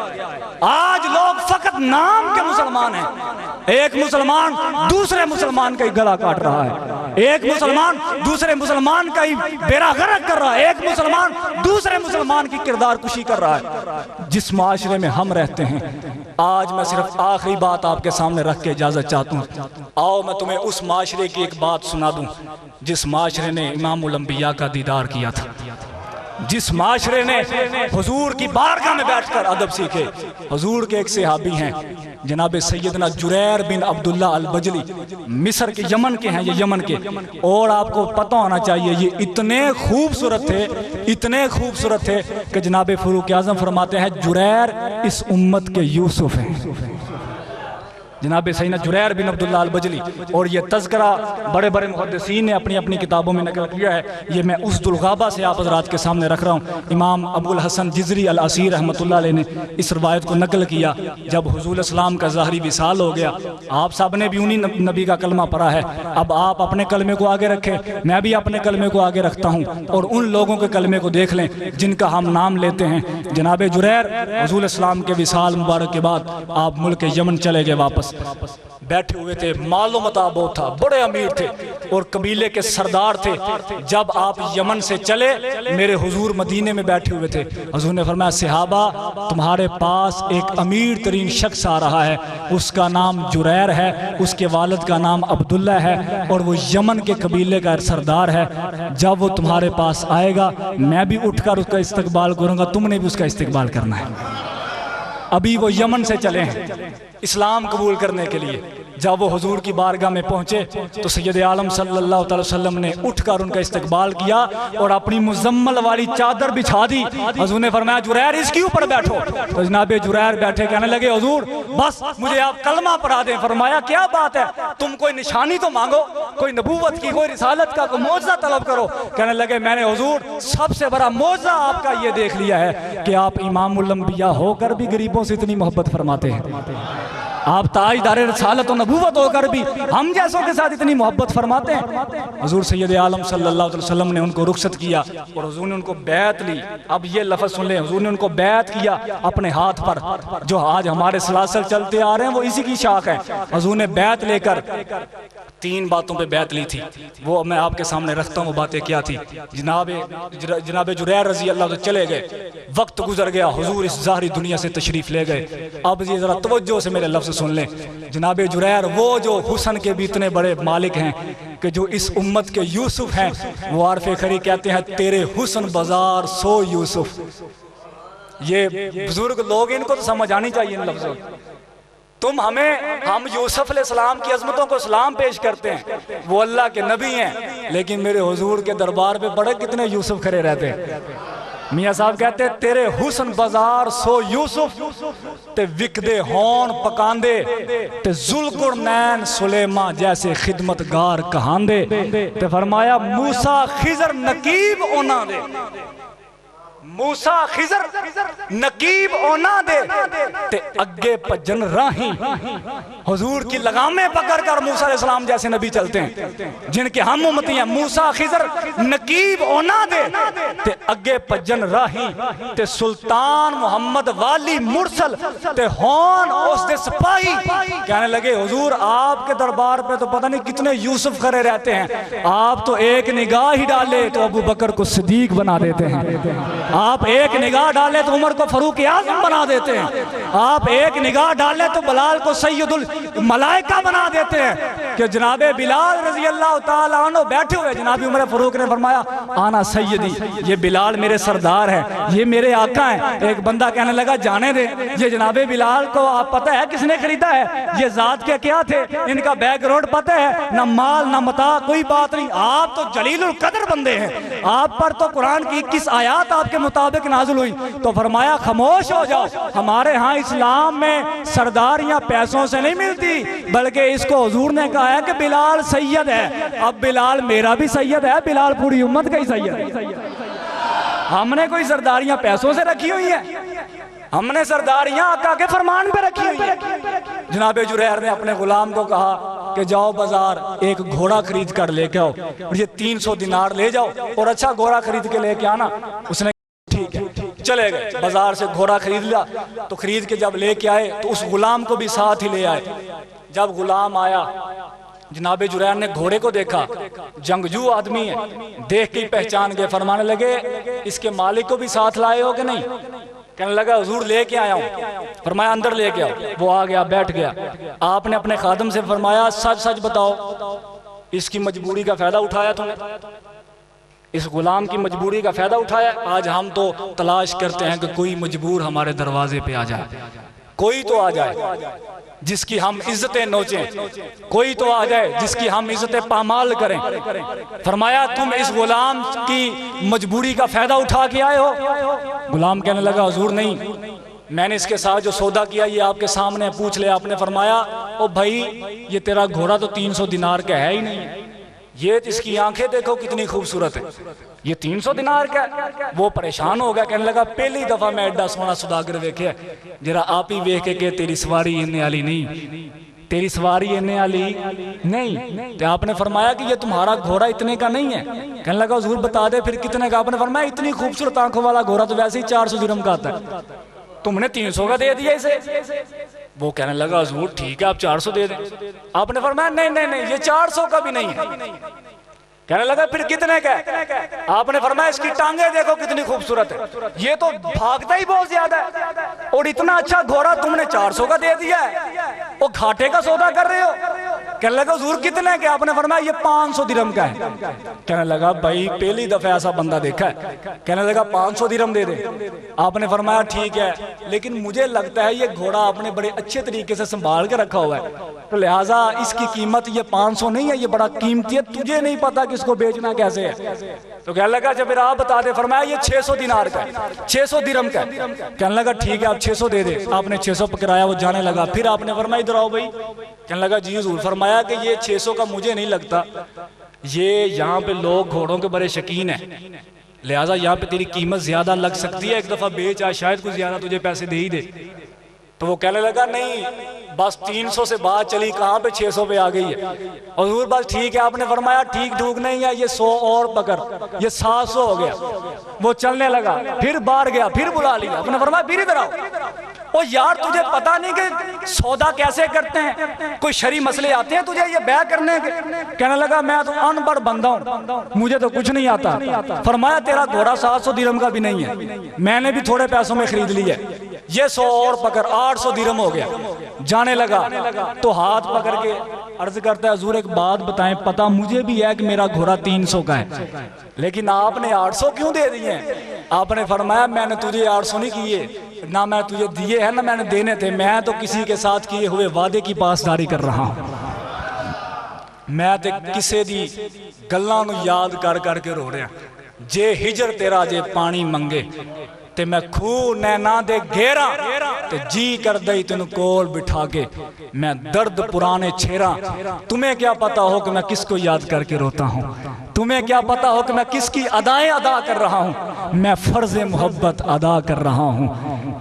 آج لوگ فقط نام کے مسلمان ہیں، ایک مسلمان دوسرے مسلمان کا ہی گلا کاٹ رہا ہے، ایک مسلمان دوسرے مسلمان کا ہی بیڑا غرق کر رہا ہے، ایک مسلمان دوسرے مسلمان کی کردار کشی کر رہا ہے۔ جس معاشرے میں ہم رہتے ہیں، آج میں صرف آخری بات آپ کے سامنے رکھ کے اجازت چاہتا ہوں، آؤ میں تمہیں اس معاشرے کی ایک بات سنا دوں جس معاشرے نے امام الانبیاء کا دیدار کیا تھا، جس معاشرے نے حضور کی بارگاہ میں بیٹھ کر ادب سیکھے۔ حضور کے ایک صحابی ہیں جناب سیدنا جریر بن عبداللہ البجلی، مصر کے یمن کے ہیں، یہ یمن کے، اور آپ کو پتہ ہونا چاہیے یہ اتنے خوبصورت تھے، اتنے خوبصورت تھے کہ جناب فاروق اعظم فرماتے ہیں جریر اس امت کے یوسف ہیں، جناب سیدنا جریر بن عبداللہ البجلی۔ اور یہ تذکرہ بڑے بڑے محدثین نے اپنی اپنی کتابوں میں نقل کیا ہے، یہ میں اس الغابہ سے آپ حضرات کے سامنے رکھ رہا ہوں۔ امام ابو الحسن جزری الاسیر رحمۃ اللہ علیہ نے اس روایت کو نقل کیا، جب حضور اسلام کا ظاہری وصال ہو گیا، آپ سب نے بھی انہی نبی کا کلمہ پڑھا ہے، اب آپ اپنے کلمے کو آگے رکھیں، میں بھی اپنے کلمے کو آگے رکھتا ہوں، اور ان لوگوں کے کلمے کو دیکھ لیں جن کا ہم نام لیتے ہیں۔ جناب جریر حضور اسلام کے وصال مبارک کے بعد آپ ملک یمن چلے گئے واپس، بیٹھے ہوئے تھے، مال و متاع بہت تھا، بڑے امیر تھے اور قبیلے کے سردار تھے۔ جب آپ یمن سے چلے میرے حضور مدینے میں بیٹھے ہوئے تھے، حضور نے فرمایا صحابہ تمہارے پاس ایک امیر ترین شخص آ رہا ہے، اس کا نام جریر ہے، اس کے والد کا نام عبداللہ ہے اور وہ یمن کے قبیلے کا سردار ہے، جب وہ تمہارے پاس آئے گا میں بھی اٹھ کر اس کا استقبال کروں گا، تم نے بھی اس کا استقبال کرنا ہے۔ ابھی وہ یمن سے چلے ہیں اسلام قبول کرنے کے لیے، جب وہ حضور کی بارگاہ میں پہنچے تو سید عالم صلی اللہ علیہ وسلم نے اٹھ کر ان کا استقبال کیا اور اپنی مزمل والی چادر بچھا دی۔ حضور نے فرمایا جریر اس کے اوپر بیٹھو، تو جناب جریر بیٹھے، کہنے لگے حضور بس مجھے آپ کلمہ پڑھا دیں۔ فرمایا کیا بات ہے، تم کوئی نشانی تو مانگو، کوئی نبوت کی، کوئی رسالت کا، کوئی معجزہ طلب کرو۔ کہنے لگے میں نے حضور سب سے بڑا معجزہ آپ کا یہ دیکھ لیا ہے کہ آپ امام الانبیاء ہو کر بھی غریبوں سے اتنی محبت فرماتے ہیں، آپ تاجدار رسالت و نبوت ہو کر بھی ہم جیسوں کے ساتھ اتنی محبت فرماتے ہیں۔ حضور سید عالم صلی اللہ علیہ وسلم نے ان کو رخصت کیا اور حضور نے ان کو بیعت لی۔ اب یہ لفظ سن لیں، حضور نے ان کو بیعت کیا اپنے ہاتھ پر، جو آج ہمارے سلاسل چلتے آ رہے ہیں وہ اسی کی شاخ ہے۔ حضور نے بیعت لے کر 3 باتوں پہ بیعت لی تھی، وہ میں آپ کے سامنے رکھتا ہوں، وہ باتیں کیا تھی۔ جناب جریر رضی اللہ عنہ چلے گئے، وقت گزر گیا، حضور اس ظاہری دنیا سے تشریف لے گئے۔ اب یہ ذرا توجہ سے میرے لفظ سن لیں، جناب جریر وہ جو حسن کے بھی اتنے بڑے مالک ہیں کہ جو اس امت کے یوسف ہیں، وہ عارف خری کہتے ہیں تیرے حسن بازار سو یوسف۔ یہ بزرگ لوگ ان کو تو سمجھ آنی چاہیے ان لفظوں، ہم یوسف علیہ السلام کی عظمتوں کو سلام پیش کرتے ہیں، وہ اللہ کے نبی ہیں، لیکن میرے حضور کے دربار پہ بڑے کتنے یوسف کھڑے رہتے ہیں۔ میاں صاحب کہتے ہیں تیرے حسن بازار سو یوسف تے وکدے ہون پکاندے تے ذوالقرنین سلیمان جیسے خدمتگار کہاندے تے فرمایا موسیٰ خضر نقیب اونا دے۔ موسا خضر نقیب اونا دے تے اگے پجن راہی. حضور کی لگامیں پکڑ کر موسیٰ علیہ السلام جیسے نبی چلتے ہیں جن کے ہم امتی ہیں. موسیٰ خضر نقیب اونا دے تے اگے پجن راہی تے سلطان محمد والی مرسل تے ہون اس دے سپاہی. کہنے لگے حضور آپ کے دربار پہ تو پتہ نہیں کتنے یوسف کھڑے رہتے ہیں, آپ تو ایک نگاہ ہی ڈالے تو ابو بکر کو صدیق بنا دیتے ہیں, آپ ایک نگاہ ڈالے تو عمر کو فاروق اعظم بنا دیتے ہیں, آپ ایک نگاہ ڈالے تو بلال کو سید الملائکہ بنا دیتے ہیں. کہ جناب بلال رضی اللہ تعالیٰ عنہ بیٹھے ہوئے, جناب عمر فاروق نے فرمایا آنا سیدی, یہ بلال میرے سردار ہے, یہ میرے آقا ہیں. ایک بندہ کہنے لگا جانے دے, یہ جناب بلال کو آپ پتہ ہے کس نے خریدا ہے, یہ ذات کے کیا تھے, ان کا بیک گراؤنڈ پتہ ہے, نہ مال نہ متاع, کوئی بات نہیں, آپ تو جلیل القدر بندے ہیں, آپ پر تو قرآن کی 21 آیات آپ کے مطابق نازل ہوئی. تو فرمایا خاموش ہو جاؤ, ہمارے ہاں اسلام میں سرداریاں پیسوں سے نہیں ملتی, بلکہ اس کو حضور نے کہا ہے کہ بلال سید ہے. اب بلال میرا بھی سید ہے, بلال پوری امت کا ہی سید ہے. ہم نے کوئی سرداریاں پیسوں سے رکھی ہوئی ہیں, ہم نے سرداریاں آقا کے فرمان پہ رکھی ہوئی ہیں. جناب جریر نے اپنے غلام کو کہا کہ جاؤ بازار ایک گھوڑا خرید کر لے کے آؤ, اور یہ 300 دینار لے جاؤ اور اچھا گھوڑا خرید کے لے کے آنا. اس نے ٹھیک ہے, چلے گئے بازار سے گھوڑا خرید لیا. تو خرید کے جب لے کے آئے تو اس غلام کو بھی ساتھ ہی لے آئے. جب غلام آیا, جناب جریر نے گھوڑے کو دیکھا, جنگجو آدمی ہے, دیکھ کے پہچان گئے. فرمانے لگے اس کے مالک کو بھی ساتھ لائے ہو کہ نہیں؟ کہنے لگا حضور لے کے آیا ہوں. فرمایا اندر لے کے آؤ. وہ آ گیا, بیٹھ گیا. آپ نے اپنے خادم سے فرمایا سچ سچ بتاؤ, اس کی مجبوری کا فائدہ اٹھایا تم نے, اس غلام کی مجبوری کا فائدہ اٹھایا؟ آج ہم تو تلاش کرتے ہیں کہ کوئی مجبور ہمارے دروازے پہ آ جائے, کوئی تو آ جائے جس کی ہم عزتیں نوچیں, کوئی تو آ جائے جس کی ہم عزتیں پامال کریں. فرمایا تم اس غلام کی مجبوری کا فائدہ اٹھا کے آئے ہو؟ غلام کہنے لگا حضور نہیں, میں نے اس کے ساتھ جو سودا کیا یہ آپ کے سامنے پوچھ لے. آپ نے فرمایا او بھائی یہ تیرا گھوڑا تو 300 دینار کا ہے ہی نہیں, یہ اس کی آنکھیں دیکھو کتنی خوبصورت ہے, یہ 300 دینار کا ہے. وہ پریشان ہو گیا, کہنے لگا پہلی دفعہ میں ایڈا سونا سوداگر دیکھے, جرا آپ ہی ویکھ کے کہ تیری سواری اننے والی نہیں, تیری سواری اننے والی نہیں. تو آپ نے فرمایا کہ یہ تمہارا گھوڑا اتنے کا نہیں ہے. کہنے لگا حضور بتا دے پھر کتنے کا. آپ نے فرمایا اتنی خوبصورت آنکھوں والا گھوڑا تو ویسے ہی 400 درہم کا آتا ہے, تم نے 300 کا دے دیا اسے. وہ کہنے لگا حضور ٹھیک ہے آپ 400 دے دیں. آپ نے فرمایا نہیں نہیں نہیں یہ 400 کا بھی نہیں ہے. کہنے لگا پھر کتنے کا ہے؟ آپ نے فرمایا اس کی ٹانگیں دیکھو کتنی خوبصورت ہے, یہ تو بھاگتا ہی بہت زیادہ ہے, اور اتنا اچھا گھوڑا تم نے 400 کا دے دیا ہے, وہ گھاٹے کا سودا کر رہے ہو. کہنے لگا حضور کتنے کا؟ آپ نے فرمایا یہ 500 درہم کا ہے. کہنے لگا بھائی پہلی دفعہ ایسا بندہ دیکھا ہے. کہنے لگا 500 درہم دے دے. آپ نے فرمایا ٹھیک ہے, لیکن مجھے لگتا ہے یہ گھوڑا آپ نے بڑے اچھے طریقے سے سنبھال کے رکھا ہوا ہے, تو لہٰذا اس کی قیمت یہ 500 نہیں ہے, یہ بڑا قیمتی ہے, تجھے نہیں پتا کہ اس کو بیچنا کیسے ہے. تو کہنے لگا جب آپ بتا دے. فرمایا یہ 600 دینار کا ہے, 600 درہم کا ہے. کہنے لگا ٹھیک ہے آپ 600 دے دے. آپ نے 600 پکڑایا, وہ جانے لگا. پھر آپ نے فرمایا ادھر آؤ بھائی. کہنے لگا جی حضور. فرمایا کہ یہ 600 کا مجھے نہیں لگتا, یہ یہاں پہ لوگ گھوڑوں کے بڑے شکین ہیں, لہٰذا یہاں پہ تیری قیمت زیادہ لگ سکتی ہے, ایک دفعہ بیچ آ, شاید کچھ زیادہ تجھے پیسے دے ہی دے. تو وہ کہنے لگا نہیں بس 300 سے بات چلی, کہاں پہ 600 پہ آ گئی ہے. حضور بس ٹھیک ہے. آپ نے فرمایا ٹھیک ٹھوک نہیں ہے, یہ 100 اور پکڑ, یہ 700 ہو گیا. وہ چلنے لگا, پھر باہر گیا, پھر بلا لیا. آپ نے فرمایا پھر ادھر آؤ. او یار تجھے پتا نہیں کہ سودا کیسے کرتے ہیں, کوئی شرعی مسئلے آتے ہیں تجھے یہ بیع کرنے کے؟ کہنے لگا میں تو ان پڑھ بندہ ہوں, مجھے تو کچھ نہیں آتا. فرمایا تیرا گھوڑا 700 درہم کا بھی نہیں ہے, میں نے بھی تھوڑے پیسوں میں خرید لی ہے, یہ 100 اور پکڑ, 800 درہم ہو گیا. جانے لگا تو ہاتھ پکڑ کے عرض کرتا ہے حضور ایک بات بتائیں, پتا مجھے بھی ہے کہ میرا گھوڑا 300 کا ہے, لیکن آپ نے 800 کیوں دے دیے ہیں؟ آپ نے فرمایا میں نے تجھے 800 نہیں کیے, نہ میں تجھے دیے ہیں نہ میں نے دینے تھے, میں تو کسی کے ساتھ کیے ہوئے وعدے کی پاسداری کر رہا ہوں. میں تے کسے دی گلاں نو یاد کر کر کے رو رہا, جے ہجر تیرا جے پانی منگے تے میں کھو نینا دے گھیرا, تے جی کر دئی تینو کول بٹھا کے میں درد پرانے چھیرا. تمہیں کیا پتا ہو کہ میں کس کو یاد کر کے روتا ہوں, تمہیں کیا پتا ہو کہ میں کس کی ادائیں ادا کر رہا ہوں. میں فرض محبت ادا کر رہا ہوں،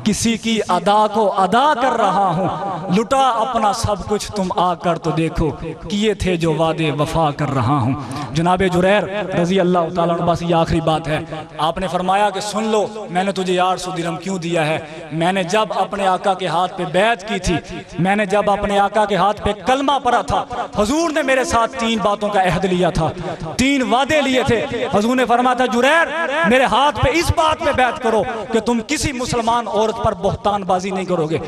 کسی کی ادا کو ادا کر رہا ہوں، لٹا اپنا سب کچھ تم آ کر تو دیکھو، کیے تھے جو وعدے وفا کر رہا ہوں۔ جناب جریر رضی اللہ تعالیٰ عنہ، بس یہ آخری بات ہے، آپ نے فرمایا کہ سن لو میں نے تجھے 800 درہم کیوں دیا ہے؟ میں نے جب اپنے آقا کے ہاتھ پہ بیعت کی تھی، میں نے جب اپنے آقا کے ہاتھ پہ کلمہ پڑھا تھا، حضور نے میرے ساتھ 3 باتوں کا عہد لیا تھا، 3 وعدے لیے تھے۔ حضور نے فرمایا تھا جریر میرے ہاتھ پہ اس بات پہ بیعت کرو کہ تم کسی مسلمان عورت پر بہتان بازی نہیں کرو گے۔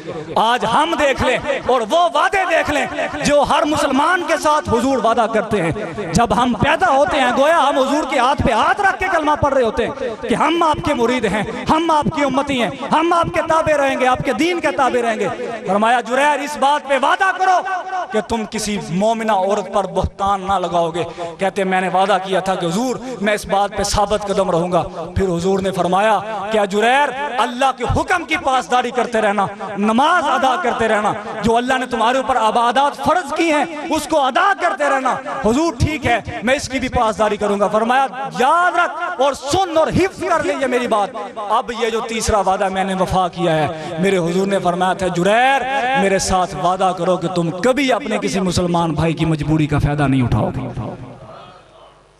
آج ہم دیکھ لیں اور وہ وعدے دیکھ لیں جو ہر مسلمان کے ساتھ حضور وعدہ کرتے ہیں۔ جب ہم پیدا ہوتے ہیں گویا ہم حضور کے ہاتھ پہ ہاتھ رکھ کے کلمہ پڑھ رہے ہوتے ہیں کہ ہم آپ کے مرید ہیں، ہم آپ کی امتی ہیں، ہم آپ کے تابع رہیں گے، آپ کے دین کے تابع رہیں گے۔ فرمایا جریر اس بات پہ وعدہ کرو کہ تم کسی مومنہ عورت پر بہتان نہ لگاؤ گے۔ کہتے میں نے وعدہ کیا تھا کہ حضور میں اس بات پہ ثابت قدم رہوں گا۔ پھر حضور نے فرمایا کیا جریر اللہ کے حکم کی پاسداری کرتے رہنا، نماز ادا کرتے رہنا، جو اللہ نے تمہارے اوپر عبادات فرض کی ہیں اس کو ادا کرتے رہنا۔ حضور ٹھیک ہے میں اس کی بھی پاسداری کروں گا۔ فرمایا یاد رکھ اور سن اور حفظ کر لیجئے میری بات، اب یہ جو تیسرا وعدہ میں نے وفا کیا ہے۔ میرے حضور نے فرمایا تھا جریر میرے ساتھ وعدہ کرو کہ تم کبھی اپنے کسی مسلمان بھائی کی مجبوری کا فائدہ نہیں اٹھاؤ گے۔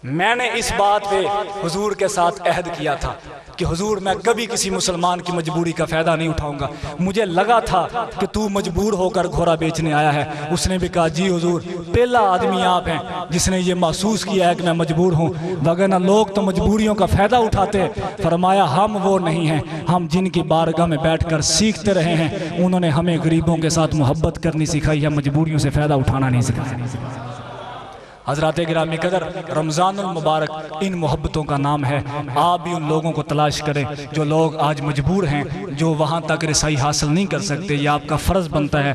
میں نے اس بات پہ حضور کے ساتھ عہد کیا تھا کہ حضور میں کبھی کسی مسلمان کی مجبوری کا فائدہ نہیں اٹھاؤں گا۔ مجھے لگا تھا کہ تو مجبور ہو کر گھوڑا بیچنے آیا ہے۔ اس نے بھی کہا جی حضور پہلا آدمی آپ ہیں جس نے یہ محسوس کیا ہے کہ میں مجبور ہوں، وگرنہ لوگ تو مجبوریوں کا فائدہ اٹھاتے ہیں۔ فرمایا ہم وہ نہیں ہیں، ہم جن کی بارگاہ میں بیٹھ کر سیکھتے رہے ہیں انہوں نے ہمیں غریبوں کے ساتھ محبت کرنی سکھائی ہے، مجبوریوں سے فائدہ اٹھانا نہیں سکھایا۔ حضرات گرامی قدر رمضان المبارک ان محبتوں کا نام ہے۔ آپ بھی ان لوگوں کو تلاش کریں جو لوگ آج مجبور ہیں، جو وہاں تک رسائی حاصل نہیں کر سکتے۔ یہ آپ کا فرض بنتا ہے